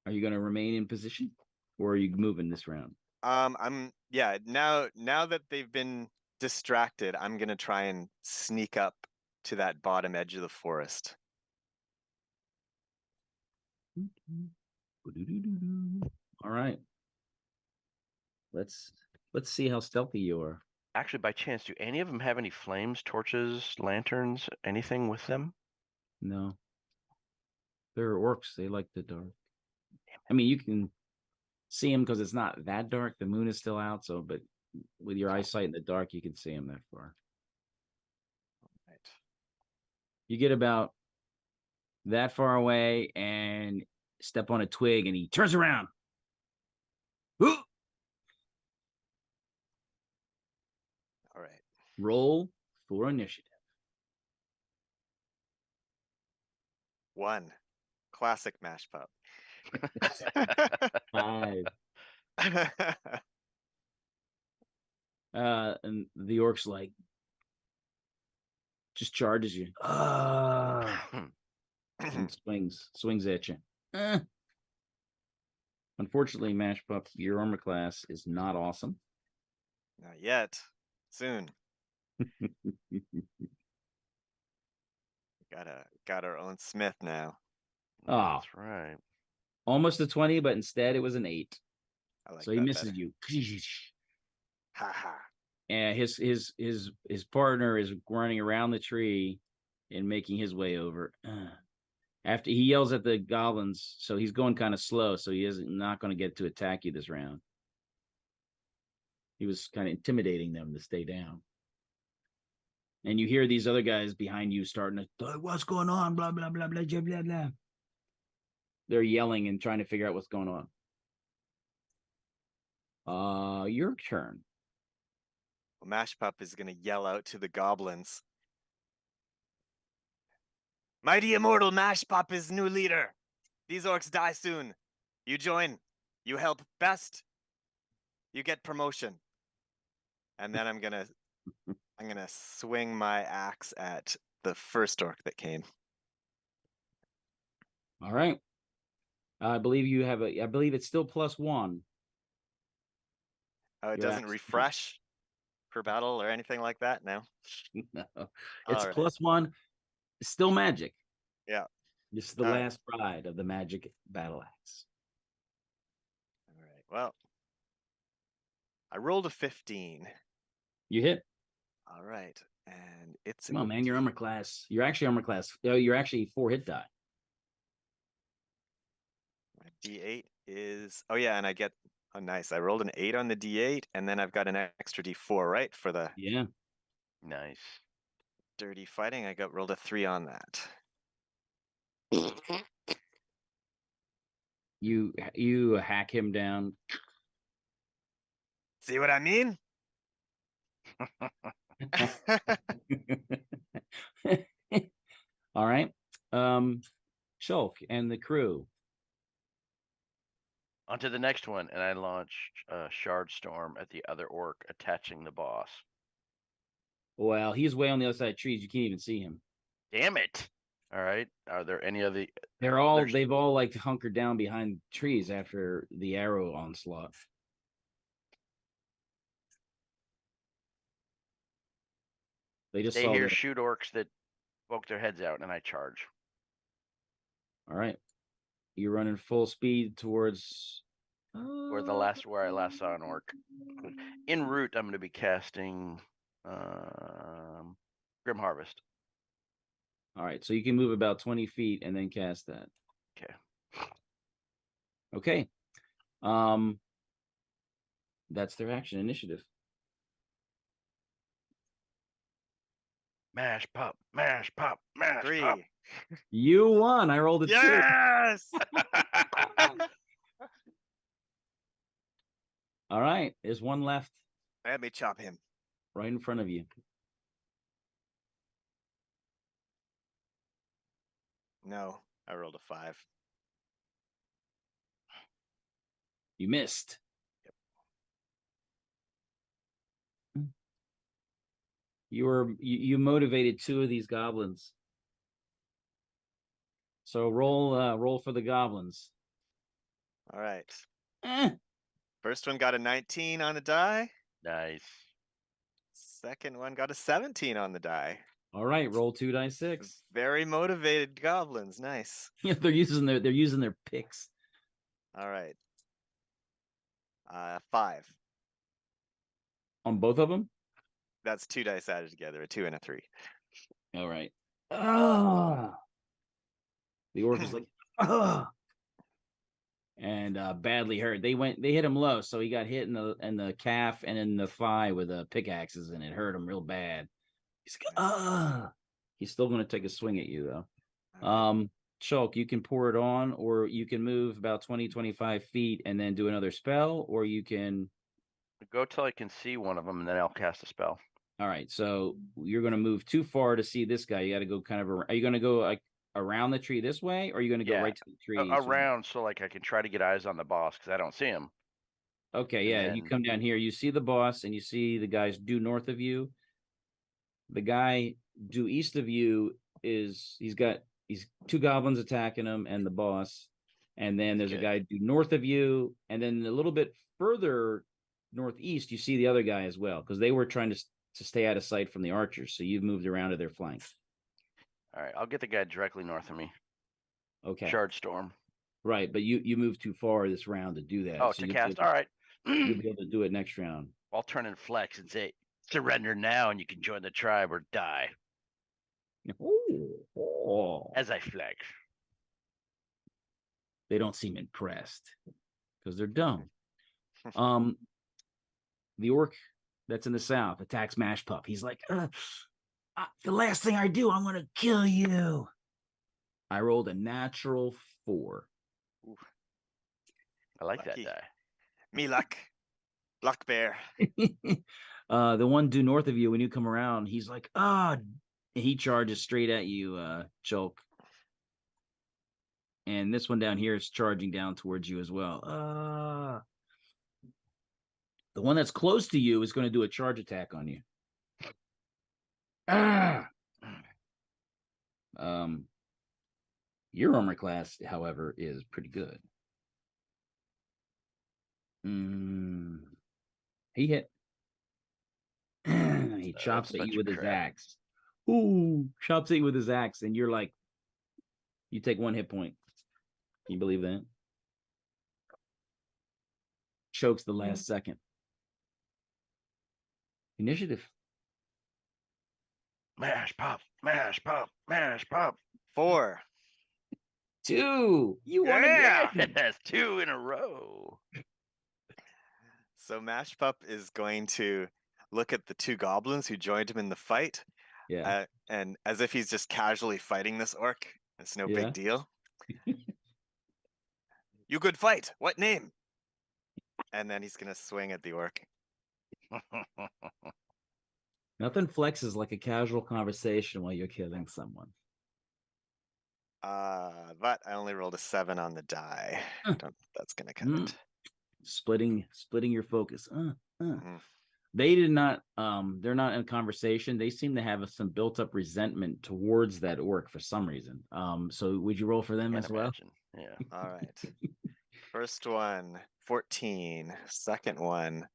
Speaker 4: Are you going to remain in position, or are you moving this round?
Speaker 2: Now that they've been distracted, I'm gonna try and sneak up to that bottom edge of the forest.
Speaker 4: All right. Let's see how stealthy you are.
Speaker 1: Actually, by chance, do any of them have any flames, torches, lanterns, anything with them?
Speaker 4: No. They're orcs. They like the dark. I mean, you can see them because it's not that dark. The moon is still out, so but with your eyesight in the dark, you can see them that far.
Speaker 2: Right.
Speaker 4: You get about that far away and step on a twig, and he turns around. Ooh!
Speaker 2: All right.
Speaker 4: Roll for initiative.
Speaker 2: 1. Classic mash pup.
Speaker 4: 5. And the orc's like, just charges you. And swings at you. Unfortunately, Mash Pup, your armor class is not awesome.
Speaker 2: Not yet. Soon. Got our own Smith now.
Speaker 4: Oh,
Speaker 1: That's right.
Speaker 4: almost a 20, but instead it was an 8.
Speaker 2: I like
Speaker 4: So he
Speaker 2: that
Speaker 4: misses
Speaker 2: better.
Speaker 4: you.
Speaker 2: Ha ha.
Speaker 4: And his partner is running around the tree and making his way over. After he yells at the goblins, so he's going kind of slow, so he is not going to get to attack you this round. He was kind of intimidating them to stay down. And you hear these other guys behind you starting to, what's going on? Blah, blah, blah, blah, blah, blah. They're yelling and trying to figure out what's going on. Your turn.
Speaker 2: Well, Mash Pup is gonna yell out to the goblins. Mighty immortal Mash Pup is new leader. These orcs die soon. You join. You help best. You get promotion. And then I'm gonna swing my axe at the first orc that came.
Speaker 4: All right. I believe you have I believe it's still +1.
Speaker 2: Oh, it
Speaker 4: Your
Speaker 2: doesn't
Speaker 4: axe.
Speaker 2: refresh per battle or anything like that? No.
Speaker 4: No. It's
Speaker 2: All right.
Speaker 4: +1. It's still magic.
Speaker 2: Yeah.
Speaker 4: This is the
Speaker 2: All right.
Speaker 4: last ride of the magic battle axe.
Speaker 2: All right. Well, I rolled a 15.
Speaker 4: You hit.
Speaker 2: All right. And it's
Speaker 4: Come on, man. Your armor class. You're actually armor class. Oh, you're actually 4 hit die.
Speaker 2: My D8 is, oh yeah, and I get, oh nice. I rolled an 8 on the D8, and then I've got an extra D4, right? For the
Speaker 4: Yeah.
Speaker 1: Nice.
Speaker 2: dirty fighting. I got rolled a 3 on that.
Speaker 4: You hack him down.
Speaker 2: See what I mean?
Speaker 4: All right. Shulk and the crew.
Speaker 1: On to the next one, and I launched Shard Storm at the other orc, attaching the boss.
Speaker 4: Well, he's way on the other side of trees. You can't even see him.
Speaker 1: Damn it! All right. Are there any other?
Speaker 4: They've all like hunkered down behind trees after the arrow onslaught. They just
Speaker 1: Stay
Speaker 4: saw
Speaker 1: here,
Speaker 4: the...
Speaker 1: shoot orcs that poke their heads out, and I charge.
Speaker 4: All right. You're running full speed towards
Speaker 1: Where I last saw an orc. En route, I'm going to be casting Grim Harvest.
Speaker 4: All right, so you can move about 20 feet and then cast that. Okay. That's their action initiative.
Speaker 1: Mash Pup, Mash Pup, Mash
Speaker 2: 3.
Speaker 1: Pup.
Speaker 4: You won. I rolled a 2.
Speaker 2: Yes!
Speaker 4: All right, there's one left
Speaker 2: Let me chop him.
Speaker 4: right in front of you.
Speaker 2: No, I rolled a 5.
Speaker 4: You missed.
Speaker 2: Yep.
Speaker 4: You motivated 2 of these goblins. So roll for the goblins.
Speaker 2: All right.
Speaker 4: Eh.
Speaker 2: First one got a 19 on the die.
Speaker 1: Nice.
Speaker 2: Second one got a 17 on the die.
Speaker 4: All right, roll 2d6.
Speaker 2: Very motivated goblins. Nice.
Speaker 4: Yeah, they're using their picks.
Speaker 2: All right. 5.
Speaker 4: On both of them?
Speaker 2: That's 2 dice added together, a 2 and a 3.
Speaker 4: All right. Ah. The orc was like, ah. And badly hurt. They hit him low, so he got hit in the calf and in the thigh with pickaxes, and it hurt him real bad. He's like, ah. He's still going to take a swing at you though. Shulk, you can pour it on, or you can move about 20-25 feet and then do another spell, or you can
Speaker 1: Go till I can see one of them, and then I'll cast a spell.
Speaker 4: All right, so you're going to move too far to see this guy. You got to go kind of. Are you going to go like around the tree this way, or are you going to go right to the tree?
Speaker 1: Around, so like I can try to get eyes on the boss because I don't see him.
Speaker 4: Okay, yeah. You come down here. You see the boss, and you see the guys due north of you. The guy due east of you he's 2 goblins attacking him, and the boss. And then there's a guy due north of you, and then a little bit further northeast, you see the other guy as well, because they were trying to stay out of sight from the archers. So you've moved around to their flank. All
Speaker 1: right, I'll get the guy directly north of me.
Speaker 4: Okay.
Speaker 1: Shard Storm.
Speaker 4: Right, but you moved too far this round to do that.
Speaker 1: Oh, so to cast. All right.
Speaker 4: You'll be able to do it next round.
Speaker 1: I'll turn and flex and say, "Surrender now, and you can join the tribe or die." As I flex.
Speaker 4: They don't seem impressed because they're dumb. The orc that's in the south attacks Mash Pup. He's like, the last thing I do, I'm going to kill you. I rolled a natural 4.
Speaker 2: Ooh.
Speaker 1: I like
Speaker 2: Lucky.
Speaker 1: that die.
Speaker 2: Me luck. Luck bear.
Speaker 4: The one due north of you, when you come around, he's like, he charges straight at you, Chulk. And this one down here is charging down towards you as well. The one that's close to you is going to do a charge attack on you. Your armor class, however, is pretty good. He hit. He chops at you with his axe. Ooh, chops at you with his axe, and you're like, you take 1 hit point. Can you believe that? Chokes the last second. Initiative.
Speaker 1: Mash Pup, Mash Pup, Mash Pup.
Speaker 2: 4.
Speaker 4: 2. You won again.
Speaker 1: That's 2 in a row.
Speaker 2: So Mash Pup is going to look at the 2 goblins who joined him in the fight.
Speaker 4: Yeah.
Speaker 2: And as if he's just casually fighting this orc. It's no big deal. You good fight. What name? And then he's going to swing at the orc.
Speaker 4: Nothing flexes like a casual conversation while you're killing someone.
Speaker 2: But I only rolled a 7 on the die. I don't think that's going to cut it.
Speaker 4: Splitting your focus. They did not. They're not in conversation. They seem to have some built-up resentment towards that orc for some reason. So would you roll for them as well?
Speaker 1: Yeah.
Speaker 2: All right. First one, 14. Second one,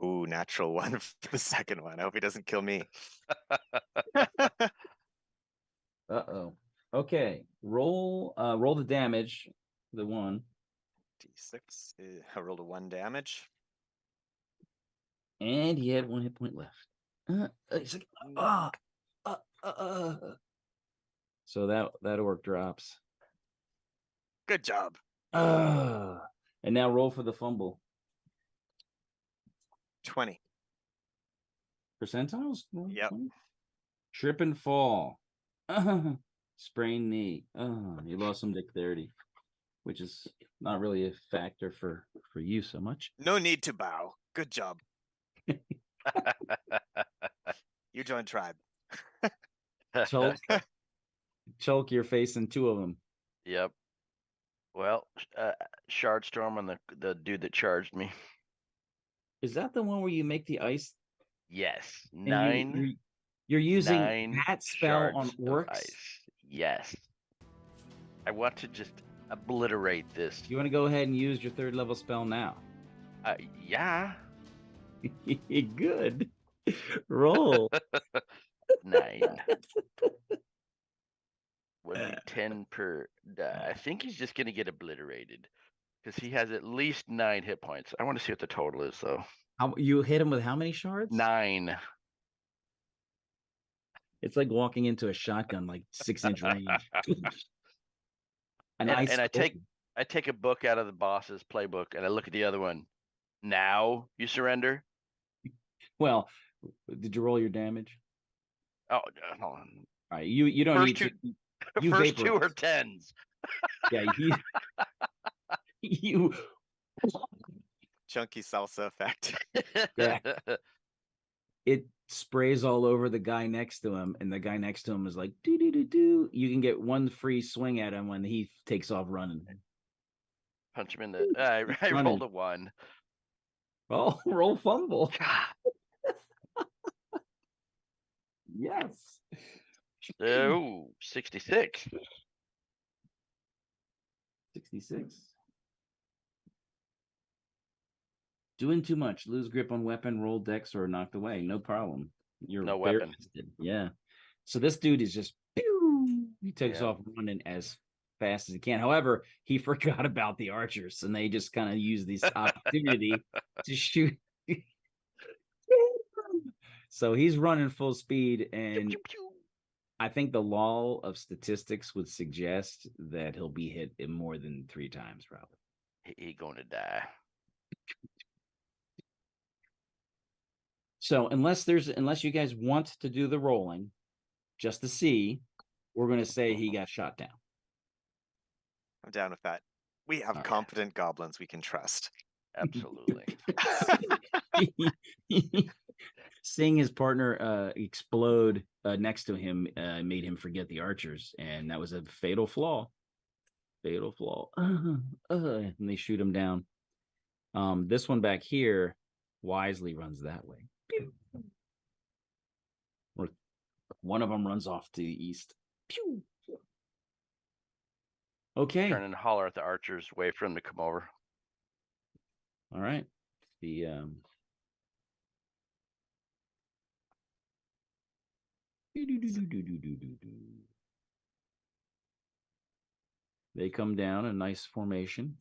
Speaker 2: ooh, natural 1 for the second one. I hope he doesn't kill me.
Speaker 4: Uh-oh. Okay. Roll the damage. The 1.
Speaker 2: D6. I rolled a 1 damage.
Speaker 4: And he had 1 hit point left. He's like, So that orc drops.
Speaker 2: Good job.
Speaker 4: And now roll for the fumble.
Speaker 2: 20.
Speaker 4: Percentiles?
Speaker 2: Yep.
Speaker 4: 20? Trip and fall. Sprained knee. You lost some dexterity, which is not really a factor for you so much.
Speaker 2: No need to bow. Good job. You joined tribe.
Speaker 4: Chulk, you're facing 2 of them.
Speaker 1: Yep. Well, Shard Storm on the dude that charged me.
Speaker 4: Is that the one where you make the ice?
Speaker 1: Yes. 9.
Speaker 4: You're using
Speaker 1: 9
Speaker 4: that spell on orcs?
Speaker 1: Ice. Yes. I want to just obliterate this.
Speaker 4: You want to go ahead and use your 3rd level spell now?
Speaker 1: Yeah.
Speaker 4: Good. Roll.
Speaker 1: 9. 1d10 per die. I think he's just gonna get obliterated because he has at least 9 hit points. I want to see what the total is though.
Speaker 4: You hit him with how many shards?
Speaker 1: 9.
Speaker 4: It's like walking into a shotgun, like 6-inch range.
Speaker 1: And I take a book out of the boss's playbook and I look at the other one. Now you surrender.
Speaker 4: Well, did you roll your damage?
Speaker 1: Oh, hold on.
Speaker 4: All right, you don't
Speaker 1: First
Speaker 4: need
Speaker 1: two,
Speaker 4: to. You
Speaker 1: first 2
Speaker 4: vaporize.
Speaker 1: are 10s.
Speaker 4: Yeah, you.
Speaker 2: Chunky salsa effect.
Speaker 4: Yeah. It sprays all over the guy next to him, and the guy next to him is like, do do do do. You can get 1 free swing at him when he takes off running.
Speaker 1: Punch him in the. I rolled a 1.
Speaker 4: Oh, roll fumble.
Speaker 1: God.
Speaker 4: Yes.
Speaker 1: Oh, 66.
Speaker 4: 66. Doing too much. Lose grip on weapon, roll dex, or knocked away. No problem. You're
Speaker 1: No weapon.
Speaker 4: bare-fisted. Yeah. So this dude is just pew, he takes
Speaker 1: Yeah.
Speaker 4: off running as fast as he can. However, he forgot about the archers, and they just kind of use this opportunity to shoot. So he's running full speed, and I think the law of statistics would suggest that he'll be hit in more than 3 times, probably.
Speaker 1: He gonna die.
Speaker 4: So unless you guys want to do the rolling, just to see, we're going to say he got shot down.
Speaker 2: I'm down with that. We have
Speaker 4: All right.
Speaker 2: competent goblins we can trust.
Speaker 1: Absolutely.
Speaker 4: Seeing his partner explode next to him made him forget the archers, and that was a fatal flaw. Fatal flaw. And they shoot him down. This one back here wisely runs that way. One of them runs off to the east. Pew. Okay.
Speaker 1: Turn and holler at the archers, wait for them to come over.
Speaker 4: All right. The they come down a nice formation.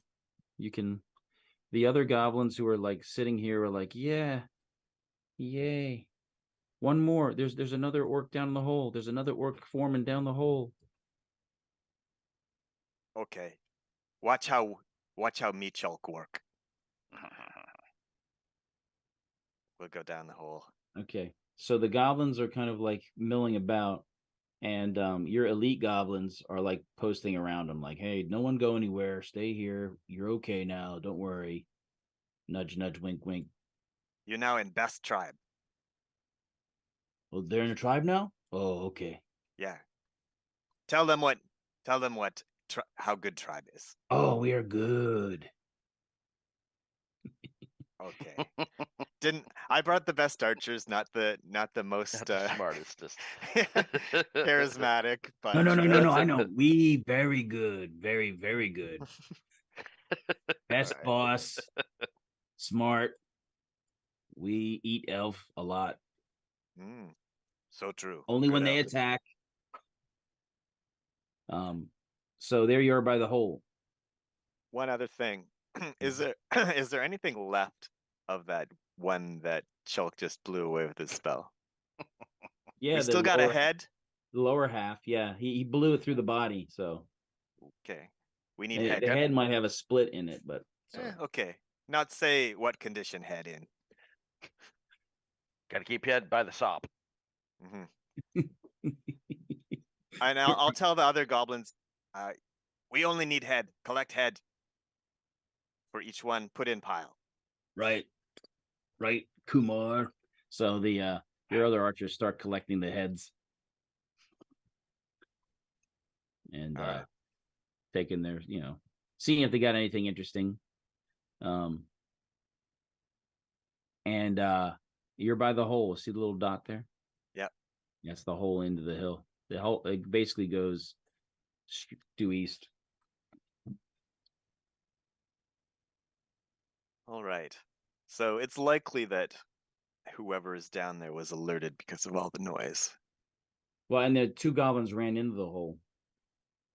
Speaker 4: The other goblins who are like sitting here are like, yeah, yay. One more. There's another orc down the hole. There's another orc forming down the hole.
Speaker 2: Okay. Watch how Meatchalk work. We'll go down the hole.
Speaker 4: Okay. So the goblins are kind of like milling about, and your elite goblins are like posting around them, like, hey, no one go anywhere. Stay here. You're okay now. Don't worry. Nudge, nudge, wink, wink.
Speaker 2: You're now in best tribe.
Speaker 4: Well, they're in a tribe now? Oh, okay.
Speaker 2: Yeah. Tell them how good tribe is.
Speaker 4: Oh, we are good.
Speaker 2: Okay. I brought the best archers, not the most
Speaker 1: Not the smartest. Just...
Speaker 2: charismatic, but
Speaker 4: No. I know. We very good. Very, very good. Best
Speaker 2: Right.
Speaker 4: boss. Smart. We eat elf a lot.
Speaker 2: So true.
Speaker 4: Only
Speaker 2: Good
Speaker 4: when they
Speaker 2: elf.
Speaker 4: attack. So there you are by the hole.
Speaker 2: One other thing. Is there anything left of that one that Chulk just blew away with his spell?
Speaker 4: Yeah,
Speaker 2: We still got a head?
Speaker 4: The lower half, yeah. He blew it through the body, so
Speaker 2: Okay. We need
Speaker 4: the
Speaker 2: head.
Speaker 4: head might have a split in it, but
Speaker 2: Okay. Not say what condition head in.
Speaker 1: Got to keep your head by the sop.
Speaker 2: And I'll tell the other goblins, we only need head. Collect head for each one. Put in pile.
Speaker 4: Right, Kumar. So the your other archers start collecting the heads and taking their, seeing if they got anything interesting. And you're by the hole. See the little dot there?
Speaker 2: Yep.
Speaker 4: That's the hole into the hill. The hole, it basically goes due east.
Speaker 2: All right. So it's likely that whoever is down there was alerted because of all the noise.
Speaker 4: Well, and the 2 goblins ran into the hole.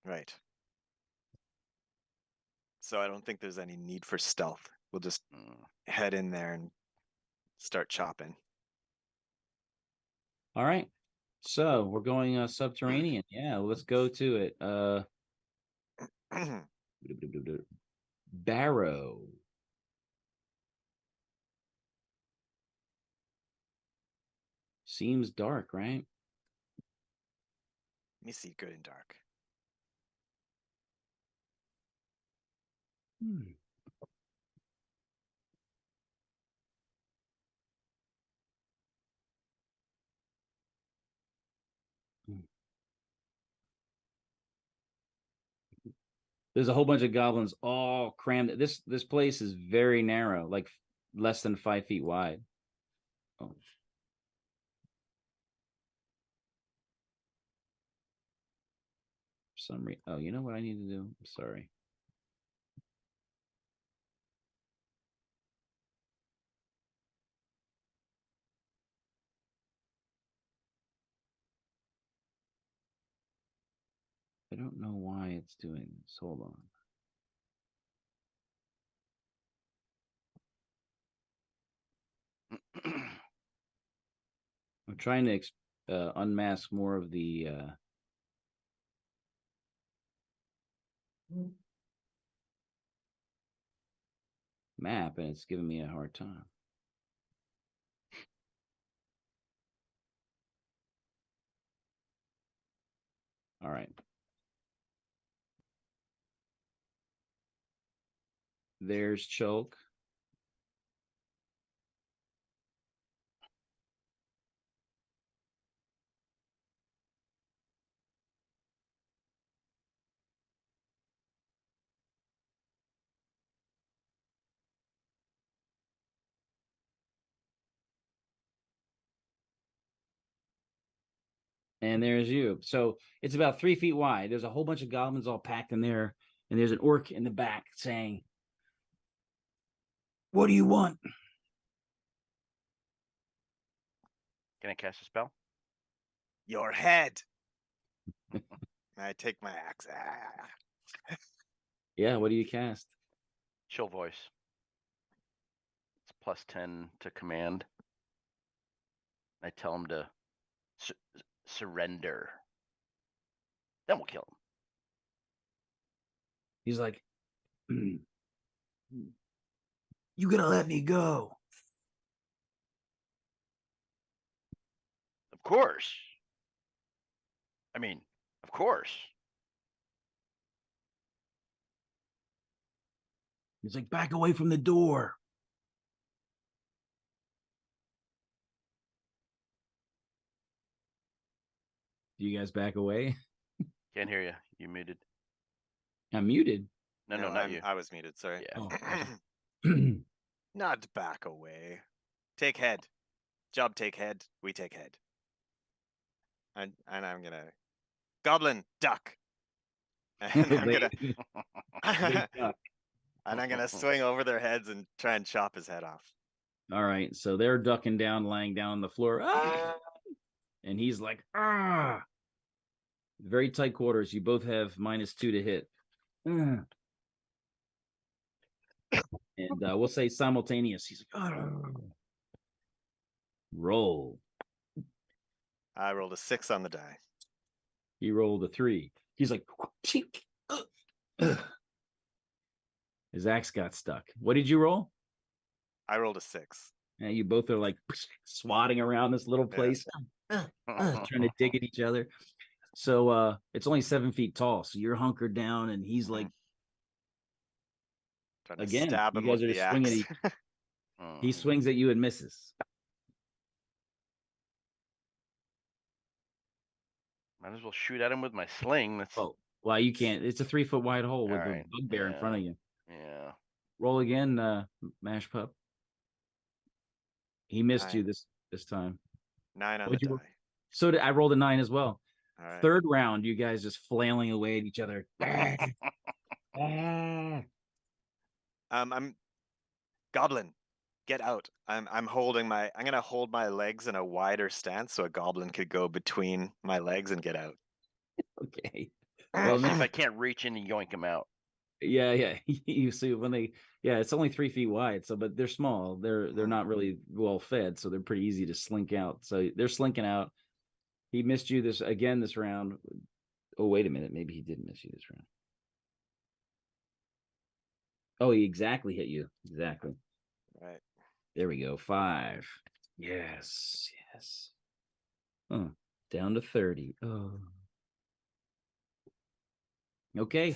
Speaker 2: Right. So I don't think there's any need for stealth. We'll just head in there and start chopping.
Speaker 4: All right. So we're going subterranean. Yeah, let's go to it. Barrow. Seems dark, right?
Speaker 2: Let me see good in dark.
Speaker 4: There's a whole bunch of goblins all crammed. This place is very narrow, like less than 5 feet wide. Oh. For some reason, oh, you know what I need to do? I'm sorry. I don't know why it's doing this. Hold on. I'm trying to unmask more of the map, and it's giving me a hard time. All right. There's Choke. And there's you. So it's about 3 feet wide. There's a whole bunch of goblins all packed in there. And there's an orc in the back saying, "What do you want?"
Speaker 1: Can I cast a spell?
Speaker 2: Your head. I take my axe.
Speaker 4: Yeah, what do you cast?
Speaker 1: Chill voice. It's +10 to command. I tell him to surrender. Then we'll kill him.
Speaker 4: He's like, "You gotta let me go."
Speaker 1: Of course. I mean, of course.
Speaker 4: He's like, "Back away from the door." Do you guys back away?
Speaker 1: Can't hear you. You muted.
Speaker 4: I'm muted.
Speaker 1: No, not you.
Speaker 2: I was muted. Sorry.
Speaker 1: Yeah.
Speaker 4: Oh.
Speaker 2: Not back away. Take head. Job take head. We take head. And I'm gonna goblin duck. And I'm gonna swing over their heads and try and chop his head off.
Speaker 4: All right, so they're ducking down, lying down on the floor. Ah! And he's like, "Ah!" Very tight quarters. You both have -2 to hit. And we'll say simultaneous. He's like, "Ah!" Roll.
Speaker 2: I rolled a 6 on the die.
Speaker 4: He rolled a 3. He's like, his axe got stuck. What did you roll?
Speaker 2: I rolled a 6.
Speaker 4: And you both are like swatting around this little place, trying to dig at each other. So it's only 7 feet tall. So you're hunkered down, and he's like,
Speaker 2: trying to
Speaker 4: again,
Speaker 2: stab
Speaker 4: you
Speaker 2: him
Speaker 4: guys
Speaker 2: with
Speaker 4: are
Speaker 2: the
Speaker 4: just swinging
Speaker 2: axe.
Speaker 4: at he swings at you and misses.
Speaker 1: Might as well shoot at him with my sling. That's
Speaker 4: Oh, well, you can't. It's a 3 foot wide hole with
Speaker 1: right.
Speaker 4: a bugbear in front of you.
Speaker 1: Yeah.
Speaker 4: Roll again, Mash Pup. He missed
Speaker 2: 9.
Speaker 4: you this time.
Speaker 2: 9 on
Speaker 4: What'd
Speaker 2: the
Speaker 4: you roll?
Speaker 2: die.
Speaker 4: So I rolled a 9 as well.
Speaker 2: All right.
Speaker 4: Third round, you guys just flailing away at each other.
Speaker 2: I'm Goblin, get out. I'm gonna hold my legs in a wider stance so a goblin could go between my legs and get out.
Speaker 4: Okay.
Speaker 1: Well, see if I can't reach in and yoink them out.
Speaker 4: Yeah. You see when they, it's only 3 feet wide. So, but they're small. They're not really well fed, so they're pretty easy to slink out. So they're slinking out. He missed you this round. Oh, wait a minute. Maybe he didn't miss you this round. Oh, he exactly hit you. Exactly.
Speaker 2: Right.
Speaker 4: There we go. 5. Yes. Oh, down to 30. Oh. Okay.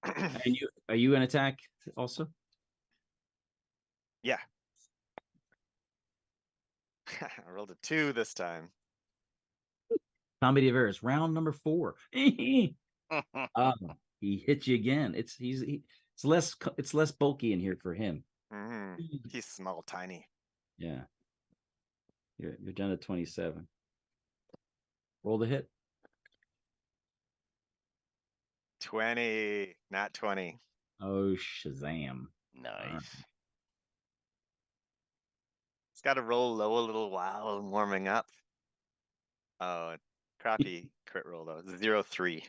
Speaker 4: And are you an attack also?
Speaker 2: Yeah. I rolled a 2 this time.
Speaker 4: Comedy of errors, round number 4. He hit you again. It's less bulky in here for him.
Speaker 2: He's small, tiny.
Speaker 4: Yeah. You're down to 27. Roll the hit.
Speaker 2: 20, not 20.
Speaker 4: Oh, Shazam.
Speaker 1: Nice.
Speaker 2: It's got to roll low a little while and warming up. Oh, crappy crit roll though. 0-3.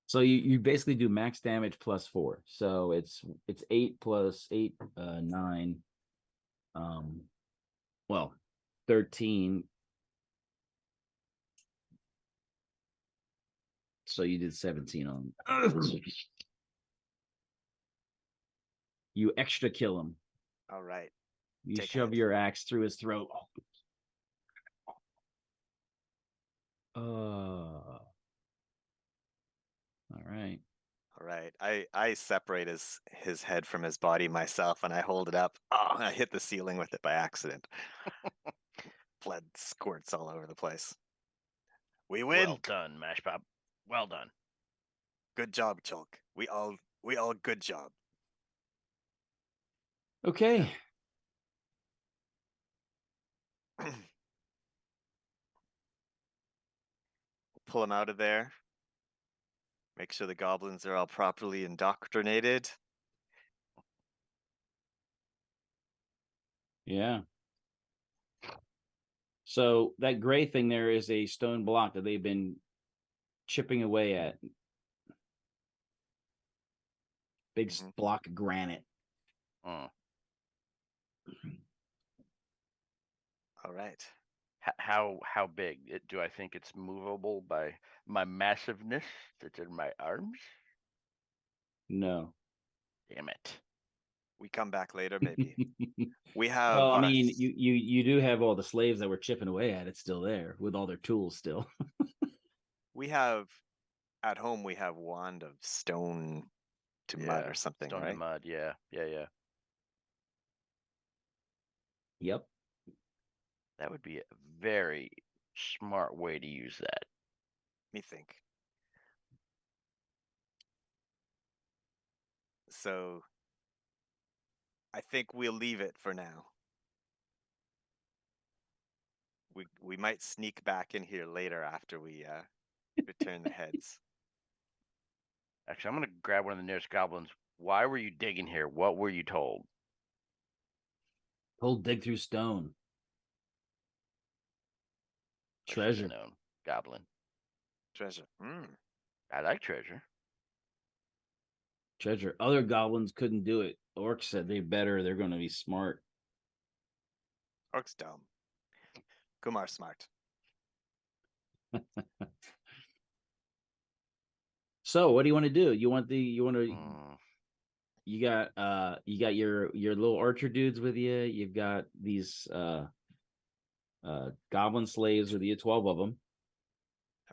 Speaker 4: So you basically do max damage plus 4. So it's 8 plus 8, 9. 13. So you did 17 on him. You extra kill him.
Speaker 2: All right.
Speaker 4: You shove your axe through his throat. All right.
Speaker 2: All right. I separate his head from his body myself, and I hold it up. Oh, I hit the ceiling with it by accident. Blood squirts all over the place. We win.
Speaker 1: Well done, Mashpop. Well done.
Speaker 2: Good job, Chulk. We all good job.
Speaker 4: Okay.
Speaker 2: Pull him out of there. Make sure the goblins are all properly indoctrinated.
Speaker 4: Yeah. So that gray thing there is a stone block that they've been chipping away at. Big block of granite.
Speaker 2: All right.
Speaker 1: How big? Do I think it's movable by my massiveness that's in my arms?
Speaker 4: No.
Speaker 1: Damn it.
Speaker 2: We come back later, maybe. We have.
Speaker 4: Well, I mean, you do have all the slaves that were chipping away at it still there with all their tools still.
Speaker 2: We have at home. We have wand of stone to mud or something,
Speaker 1: stone
Speaker 2: right?
Speaker 1: to mud. Yeah.
Speaker 4: Yep.
Speaker 1: That would be a very smart way to use that.
Speaker 2: Me think. So I think we'll leave it for now. We might sneak back in here later after we return the heads.
Speaker 1: Actually, I'm gonna grab one of the nearest goblins. Why were you digging here? What were you told?
Speaker 4: Told dig through stone. Treasure.
Speaker 1: Known. Goblin.
Speaker 2: Treasure.
Speaker 1: I like treasure.
Speaker 4: Treasure. Other goblins couldn't do it. Orcs said they're better. They're going to be smart.
Speaker 2: Orcs dumb. Kumar smart.
Speaker 4: So what do you want to do? You got your little archer dudes with you. You've got these goblin slaves with you, 12 of them.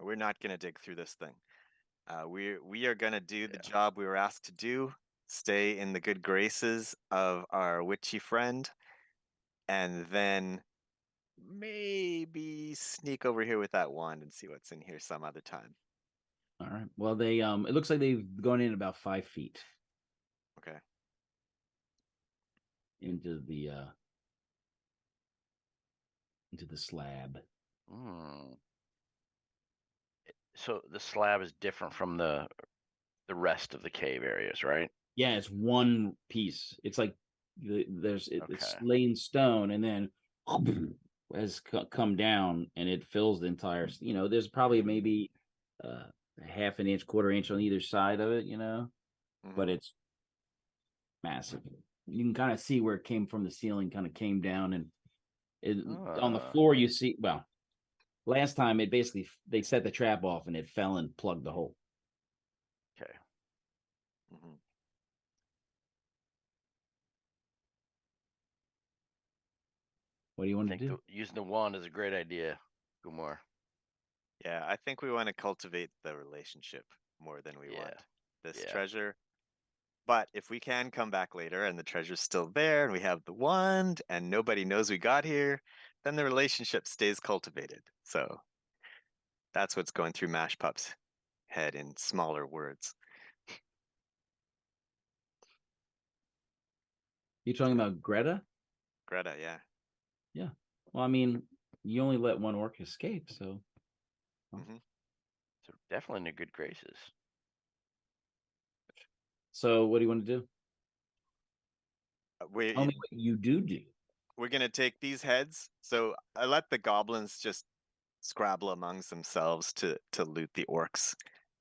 Speaker 2: We're not gonna dig through this thing. We are gonna do the job we were asked to do. Stay in the good graces of our witchy friend, and then maybe sneak over here with that wand and see what's in here some other time.
Speaker 4: All right. Well, they it looks like they've gone in about 5 feet.
Speaker 2: Okay.
Speaker 4: Into the slab.
Speaker 1: So the slab is different from the rest of the cave areas, right?
Speaker 4: Yeah, it's one piece. It's like it's
Speaker 1: Okay.
Speaker 4: laying stone, and then has come down, and it fills the entire. There's probably maybe a half an inch, quarter inch on either side of it. But it's massive. You can kind of see where it came from. The ceiling kind of came down, and on the floor you see. Well, last time it basically they set the trap off, and it fell and plugged the hole.
Speaker 1: Okay.
Speaker 4: What do you want to do?
Speaker 1: Using the wand is a great idea, Gumar.
Speaker 2: Yeah, I think we want to cultivate the relationship more than we want this treasure. But if we can come back later and the treasure's still there and we have the wand and nobody knows we got here, then the relationship stays cultivated. So that's what's going through Mash Pup's head in smaller words.
Speaker 4: You talking about Greta?
Speaker 2: Greta, yeah.
Speaker 4: Yeah. Well, I mean, you only let one orc escape, so.
Speaker 1: So definitely in their good graces.
Speaker 4: So what do you want to do?
Speaker 2: Tell
Speaker 4: me what you do.
Speaker 2: We're going to take these heads. So I let the goblins just scrabble amongst themselves to loot the orcs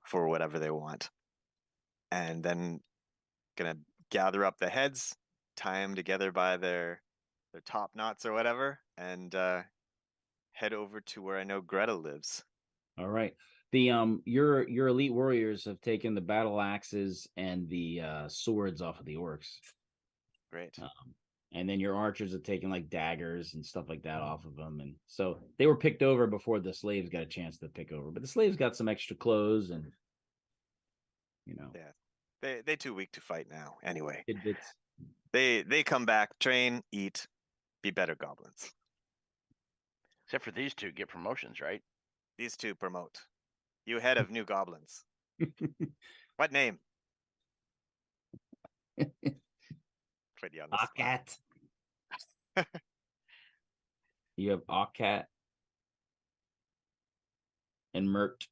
Speaker 2: for whatever they want. And then going to gather up the heads, tie them together by their top knots or whatever, and head over to where I know Greta lives.
Speaker 4: All right. The your elite warriors have taken the battle axes and the swords off of the orcs.
Speaker 2: Great.
Speaker 4: And then your archers have taken like daggers and stuff like that off of them, and so they were picked over before the slaves got a chance to pick over. But the slaves got some extra clothes, and
Speaker 2: yeah, they too weak to fight now. Anyway,
Speaker 4: tidbits.
Speaker 2: They come back, train, eat, be better goblins.
Speaker 1: Except for these two get promotions, right?
Speaker 2: These two promote. You head of new goblins. What name? Pretty on the
Speaker 4: spot. You have Ocat and Mert.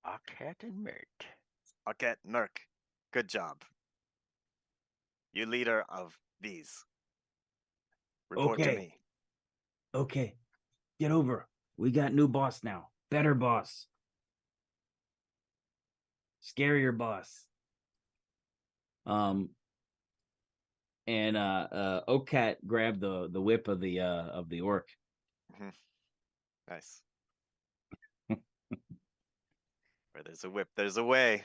Speaker 1: Ocat and Mert.
Speaker 2: Ocat, Merc. Good job. You leader of these. Report to me.
Speaker 4: Okay. Get over. We got new boss now. Better boss. Scarier boss. And Ocat grabbed the whip of the orc.
Speaker 2: Nice. Where there's a whip, there's a way.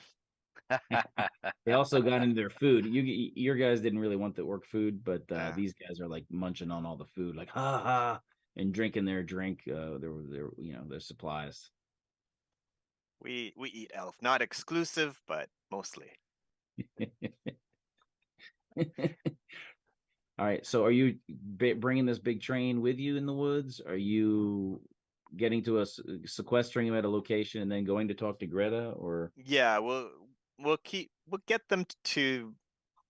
Speaker 4: They also got into their food. Your guys didn't really want the orc food, but these guys are like munching on all the food, like ha ha, and drinking their drink. Their supplies.
Speaker 2: We eat elf, not exclusive, but mostly.
Speaker 4: All right. So, are you bringing this big train with you in the woods? Are you getting to us, sequestering them at a location, and then going to talk to Greta? Or
Speaker 2: yeah, we'll get them to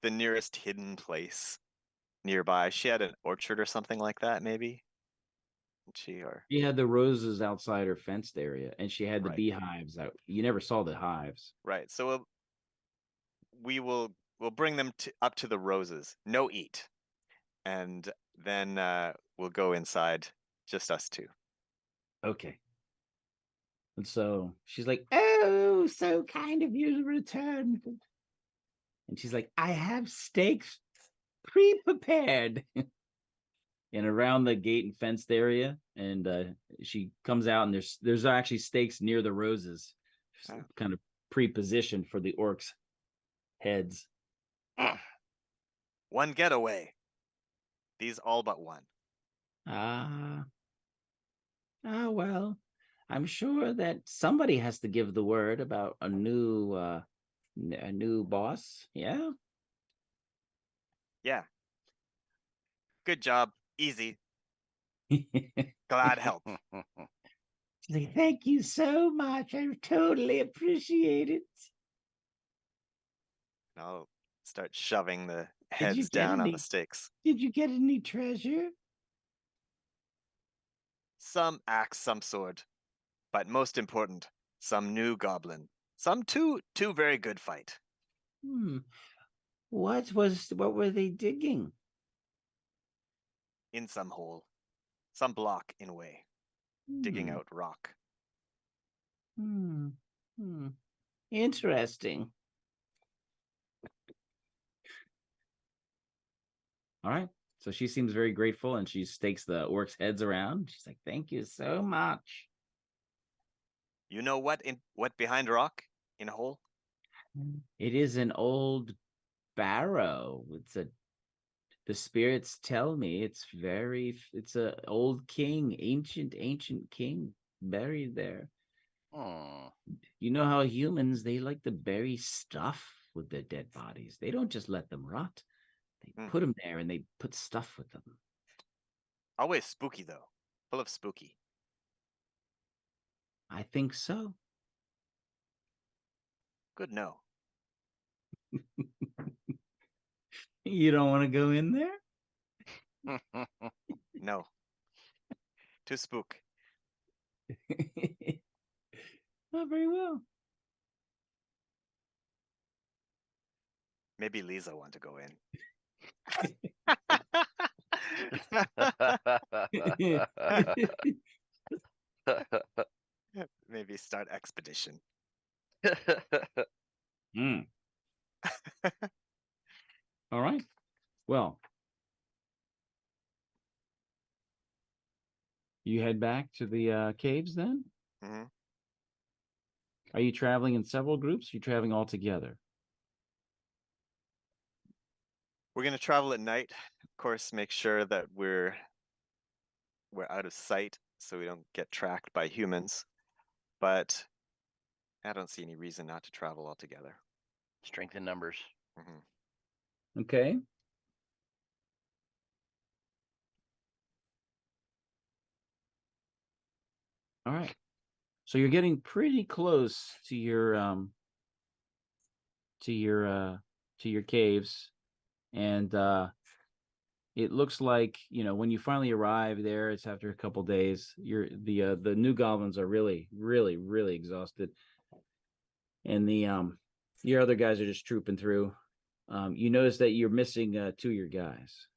Speaker 2: the nearest hidden place nearby. She had an orchard or something like that, maybe. She
Speaker 4: had the roses outside her fenced area, and she had the beehives out. You never saw the hives,
Speaker 2: right? So we'll bring them up to the roses. No eat. And then we'll go inside, just us two.
Speaker 4: Okay. And so she's like, "Oh, so kind of you to return." And she's like, "I have steaks pre-prepared." And around the gate and fenced area, and she comes out, and there's actually steaks near the roses, kind of pre-positioned for the orcs' heads.
Speaker 2: One getaway. These all but one.
Speaker 4: Well, I'm sure that somebody has to give the word about a new boss. Yeah.
Speaker 2: Yeah. Good job. Easy. Glad help.
Speaker 4: Like, thank you so much. I totally appreciate it.
Speaker 2: I'll start shoving the heads down on the stakes.
Speaker 4: Did you get any treasure?
Speaker 2: Some axe, some sword. But most important, some new goblin. Some two very good fight.
Speaker 4: What were they digging?
Speaker 2: In some hole. Some block in a way. Digging out rock.
Speaker 4: Interesting. All right. So she seems very grateful, and she stakes the orcs' heads around. She's like, "Thank you so much."
Speaker 2: You know what behind rock in a hole?
Speaker 4: It is an old barrow. The spirits tell me it's a old king, ancient king buried there.
Speaker 1: Hmm.
Speaker 4: You know how humans, they like to bury stuff with their dead bodies. They don't just let them rot. They put them there and they put stuff with them.
Speaker 2: Always spooky though. Full of spooky.
Speaker 4: I think so.
Speaker 2: Good no.
Speaker 4: You don't want to go in there?
Speaker 2: No. Too spook.
Speaker 4: Not very well.
Speaker 2: Maybe Lisa want to go in. Maybe start expedition.
Speaker 4: All right. Well, you head back to the caves then?
Speaker 2: Mm-hmm.
Speaker 4: Are you traveling in several groups? Or are you traveling all together?
Speaker 2: We're gonna travel at night. Of course, make sure that we're out of sight so we don't get tracked by humans. But I don't see any reason not to travel all together.
Speaker 1: Strength in numbers.
Speaker 2: Mm-hmm.
Speaker 4: Okay. All right. So you're getting pretty close to your caves, and it looks like, when you finally arrive there, it's after a couple days. The new goblins are really, really, really exhausted, and your other guys are just trooping through. You notice that you're missing 2 of your guys.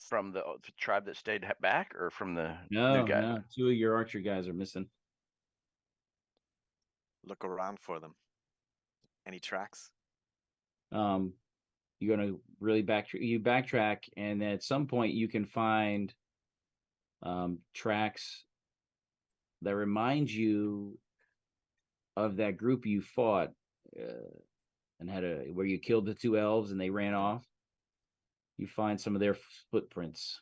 Speaker 1: From the tribe that stayed back, or from the
Speaker 4: No,
Speaker 1: new guy?
Speaker 4: no, 2 of your archer guys are missing.
Speaker 2: Look around for them. Any tracks?
Speaker 4: You're gonna really backtrack, and at some point you can find tracks that remind you of that group you fought and where you killed the 2 elves and they ran off. You find some of their footprints.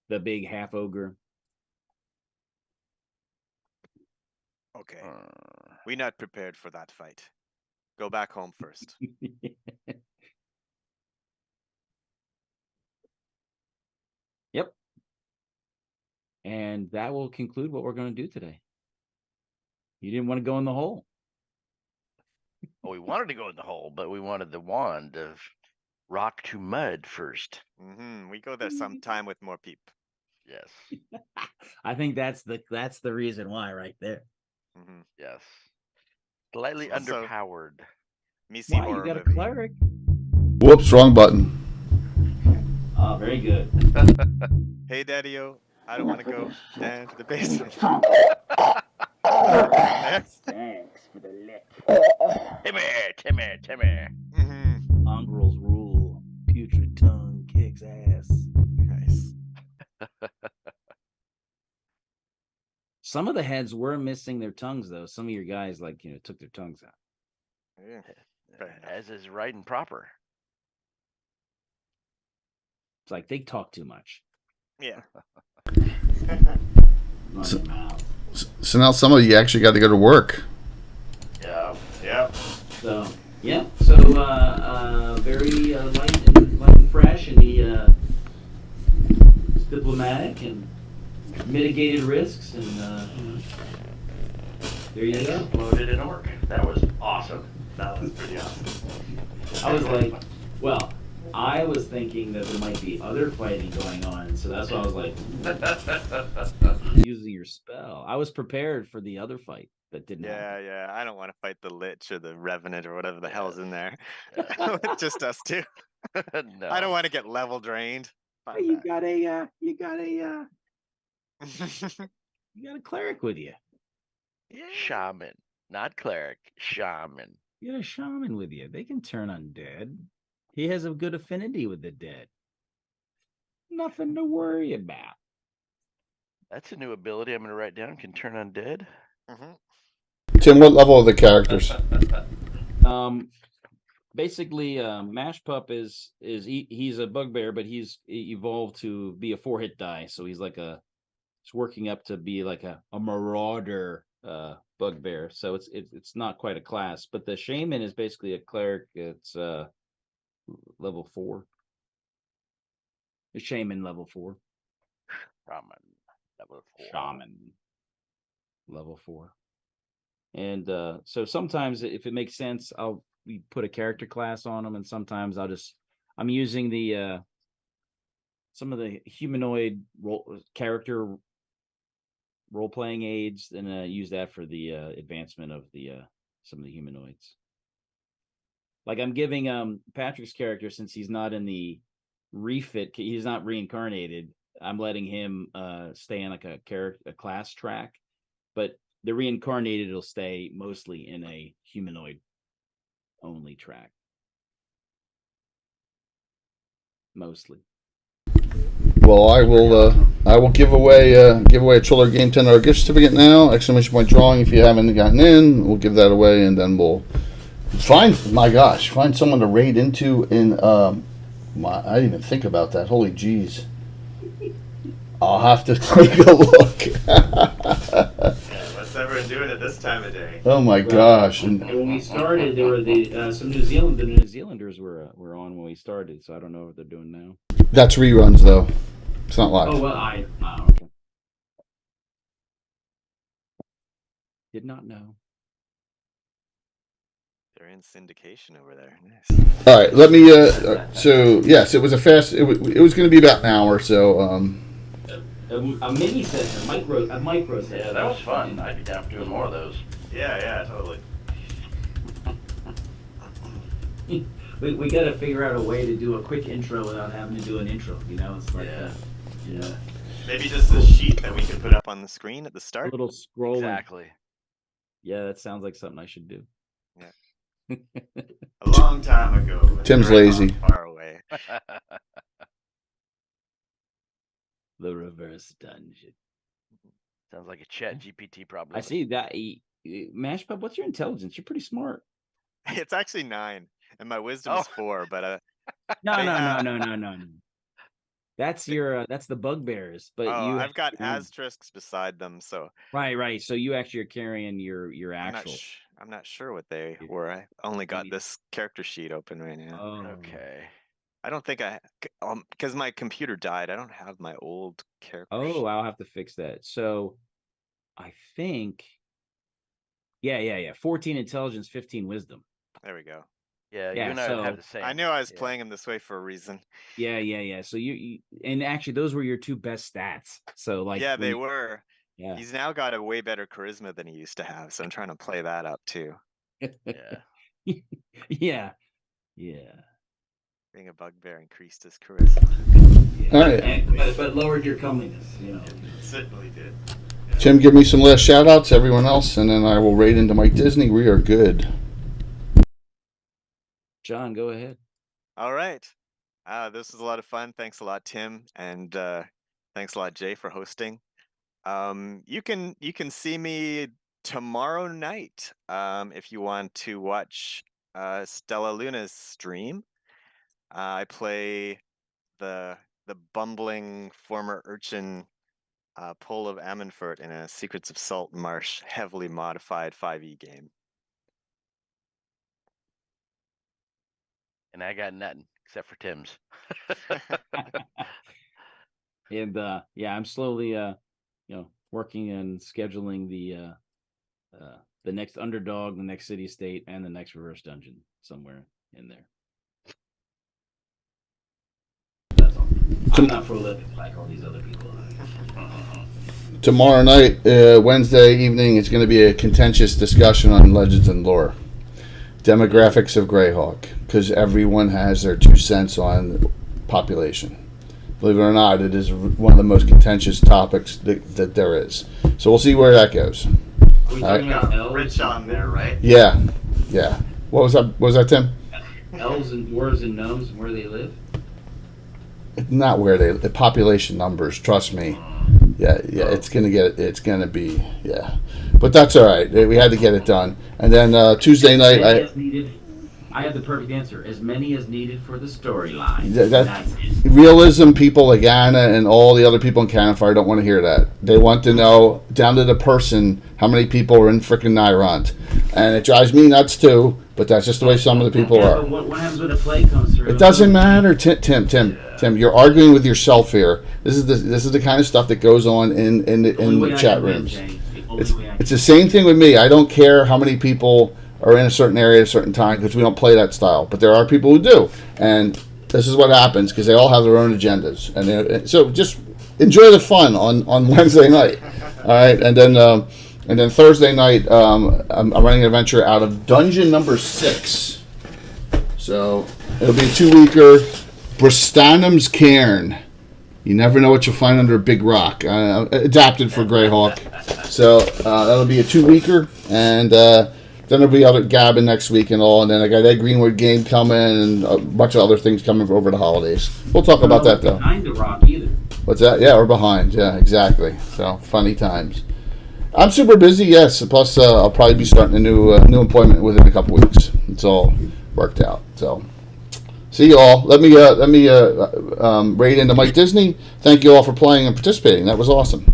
Speaker 4: The big half ogre.
Speaker 2: Okay. We're not prepared for that fight. Go back home first.
Speaker 4: Yep. And that will conclude what we're going to do today. You didn't want to go in the hole.
Speaker 1: Well, we wanted to go in the hole, but we wanted the wand of rock to mud first.
Speaker 2: Mm-hmm. We go there sometime with more people.
Speaker 1: Yes.
Speaker 4: I think that's the reason why right there.
Speaker 2: Mm-hmm.
Speaker 1: Yes. Slightly underpowered.
Speaker 4: Why? You got a cleric.
Speaker 3: Whoops, wrong button.
Speaker 4: Oh, very good.
Speaker 2: Hey, Daddy-O, I don't want to go down to the basement.
Speaker 4: Thanks for the lick.
Speaker 1: Timmy.
Speaker 2: Mm-hmm.
Speaker 4: Mongrels rule. Putrid tongue kicks ass.
Speaker 2: Nice.
Speaker 4: Some of the heads were missing their tongues, though. Some of your guys, took their tongues out.
Speaker 2: Yeah.
Speaker 1: As is right and proper.
Speaker 4: It's like they talk too much.
Speaker 2: Yeah.
Speaker 3: So now some of you actually got to go to work.
Speaker 1: Yeah.
Speaker 4: So yeah. So very light and fresh, and he diplomatic and mitigated risks, and there you go.
Speaker 1: Loaded an orc. That was awesome.
Speaker 2: That was pretty awesome.
Speaker 4: I was like, well, I was thinking that there might be other fighting going on, so that's why I was like, using your spell. I was prepared for the other fight that didn't happen.
Speaker 2: Yeah. I don't want to fight the Lich or the Revenant or whatever the hell's in there.
Speaker 1: Yes.
Speaker 2: It's just us two.
Speaker 1: No.
Speaker 2: I don't want to get level drained. Fuck
Speaker 4: Hey, you
Speaker 2: that.
Speaker 4: got a cleric with you.
Speaker 1: Shaman, not cleric. Shaman.
Speaker 4: You got a shaman with you. They can turn undead. He has a good affinity with the dead. Nothing to worry about.
Speaker 1: That's a new ability I'm going to write down. Can turn undead.
Speaker 3: Tim, what level are the characters?
Speaker 4: Basically, Mash Pup is he's a bugbear, but he's evolved to be a 4-hit die. So he's working up to be like a marauder bugbear. So it's not quite a class. But the shaman is basically a cleric. It's level 4. The shaman level 4. Shaman level 4. And so sometimes, if it makes sense, we put a character class on them, and sometimes I'm using the some of the humanoid character role playing aids, and use that for the advancement of the some of the humanoids. Like I'm giving Patrick's character, since he's not in the refit, he's not reincarnated. I'm letting him stay on like a class track, but the reincarnated will stay mostly in a humanoid only track. Mostly.
Speaker 3: Well, I will give away a Triller Game $10 gift certificate now. Exclamation point drawing if you haven't gotten in. We'll give that away, and then we'll find someone to raid into in I didn't even think about that. Holy jeez. I'll have to take a look.
Speaker 2: What's everyone doing at this time of day?
Speaker 3: Oh my gosh.
Speaker 4: And when we started, there were the New Zealanders were on when we started, so I don't know what they're doing now.
Speaker 3: That's reruns though. It's not live.
Speaker 4: Oh well, okay. Did not know.
Speaker 2: They're in syndication over there. Nice.
Speaker 3: All right, let me. So yes, it was a fast. It was going to be about an hour. So
Speaker 4: A mini session, a micro session.
Speaker 1: Yeah, that was fun. I'd be down for doing more of those.
Speaker 2: Yeah, totally.
Speaker 4: We got to figure out a way to do a quick intro without having to do an intro. It's like
Speaker 2: Maybe just a sheet that we can put up on the screen at the
Speaker 4: a
Speaker 2: start.
Speaker 4: little scrolling.
Speaker 1: Exactly.
Speaker 4: Yeah, that sounds like something I should do.
Speaker 2: Yeah. A long time ago.
Speaker 3: Tim's lazy.
Speaker 2: Far away.
Speaker 4: The reverse dungeon.
Speaker 1: Sounds like a Chat GPT problem.
Speaker 4: I see that. Mashpub, what's your intelligence? You're pretty smart.
Speaker 2: It's actually 9, and my wisdom is 4. But
Speaker 4: No. That's that's the bugbears. But
Speaker 2: I've got asterisks beside them, so
Speaker 4: right. So you actually are carrying your actual.
Speaker 2: I'm not sure what they were. I only got this character sheet open right now.
Speaker 4: Oh,
Speaker 1: okay.
Speaker 2: I don't think because my computer died. I don't have my old character.
Speaker 4: Oh, I'll have to fix that. So, I think, yeah. 14 intelligence, 15 wisdom.
Speaker 2: There we go.
Speaker 1: Yeah, you and I have the same.
Speaker 2: I knew I was playing him this way for a reason.
Speaker 4: Yeah. So you and actually those were your 2 best stats. So
Speaker 2: they were.
Speaker 4: Yeah.
Speaker 2: He's now got a way better charisma than he used to have, so I'm trying to play that up too.
Speaker 4: Yeah.
Speaker 2: Being a bugbear increased his charisma.
Speaker 3: All right.
Speaker 4: But lowered your comeliness.
Speaker 2: It certainly did.
Speaker 3: Tim, give me some last shout outs, everyone else, and then I will raid into Mike Disney. We are good.
Speaker 4: John, go ahead.
Speaker 2: All right. This was a lot of fun. Thanks a lot, Tim, and thanks a lot, Jay, for hosting. You can see me tomorrow night if you want to watch Stella Luna's stream. I play the bumbling former urchin Pole of Ammonfort in a Secrets of Salt Marsh heavily modified 5e game.
Speaker 1: And I got nothing except for Tim's.
Speaker 4: And I'm slowly working and scheduling the next underdog, the next city state, and the next reverse dungeon somewhere in there. That's all. I'm not prolific like all these other people.
Speaker 3: tomorrow night, Wednesday evening, it's going to be a contentious discussion on Legends and Lore. Demographics of Greyhawk, because everyone has their 2 cents on population. Believe it or not, it is one of the most contentious topics that there is. So we'll see where that goes.
Speaker 6: We got Rich on there, right?
Speaker 3: Yeah. What was that? What was that, Tim?
Speaker 4: Elves and dwarves and gnomes and where they live.
Speaker 3: Not where the population numbers. Trust me. Yeah. It's gonna be. But that's all right. We had to get it done. And then Tuesday night,
Speaker 4: I have the perfect answer. As many as needed for the storyline.
Speaker 3: That's it. Realism people like Anna and all the other people in Cannon Fire don't want to hear that. They want to know, down to the person, how many people are in frickin' Nyront. And it drives me nuts too, but that's just the way some of the people are.
Speaker 4: But what happens when a plague comes through?
Speaker 3: It doesn't matter, Tim. You're arguing with yourself here. This is the kind of stuff that goes on in the chat rooms. It's the same thing with me. I don't care how many people are in a certain area at a certain time because we don't play that style. But there are people who do, and this is what happens because they all have their own agendas. And so just enjoy the fun on Wednesday night, all right? And then Thursday night, I'm running an adventure out of dungeon number 6. So it'll be a 2-weeker. Bristanum's Cairn. You never know what you'll find under a big rock. Adapted for Greyhawk. So that'll be a 2-weeker, and then there'll be other gabbing next week and all, and then I got that Greenwood game coming and a bunch of other things coming for over the holidays. We'll talk about that though.
Speaker 4: Behind the rock either.
Speaker 3: What's that? Yeah, we're behind. Yeah, exactly. So funny times. I'm super busy. Yes. Plus, I'll probably be starting a new employment within a couple weeks. It's all worked out. So. See you all. Let me raid into Mike Disney. Thank you all for playing and participating. That was awesome.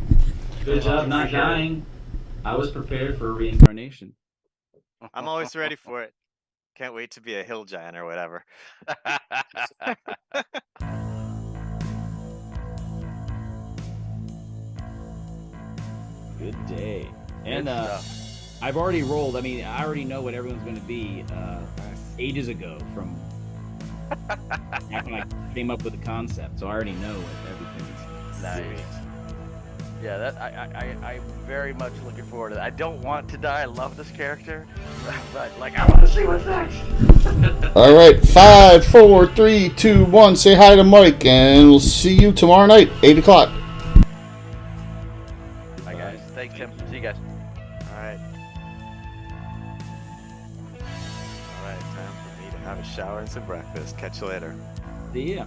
Speaker 4: Good job not dying. I was prepared for reincarnation.
Speaker 2: I'm always ready for it. Can't wait to be a hill giant or whatever.
Speaker 4: Good day. And I've already rolled. I mean, I already know what everyone's going to be ages ago from when I came up with the concept. So I already know what everything's.
Speaker 1: Nice. Yeah, that I'm very much looking forward to that. I don't want to die. I love this character, but I want to see what's next.
Speaker 3: All right, 5, 4, 3, 2, 1. Say hi to Mike, and we'll see you tomorrow night, 8 o'clock.
Speaker 1: Bye, guys. Thanks, Tim. See you guys.
Speaker 2: All right. Time for me to have a shower and some breakfast. Catch you later.
Speaker 4: See ya.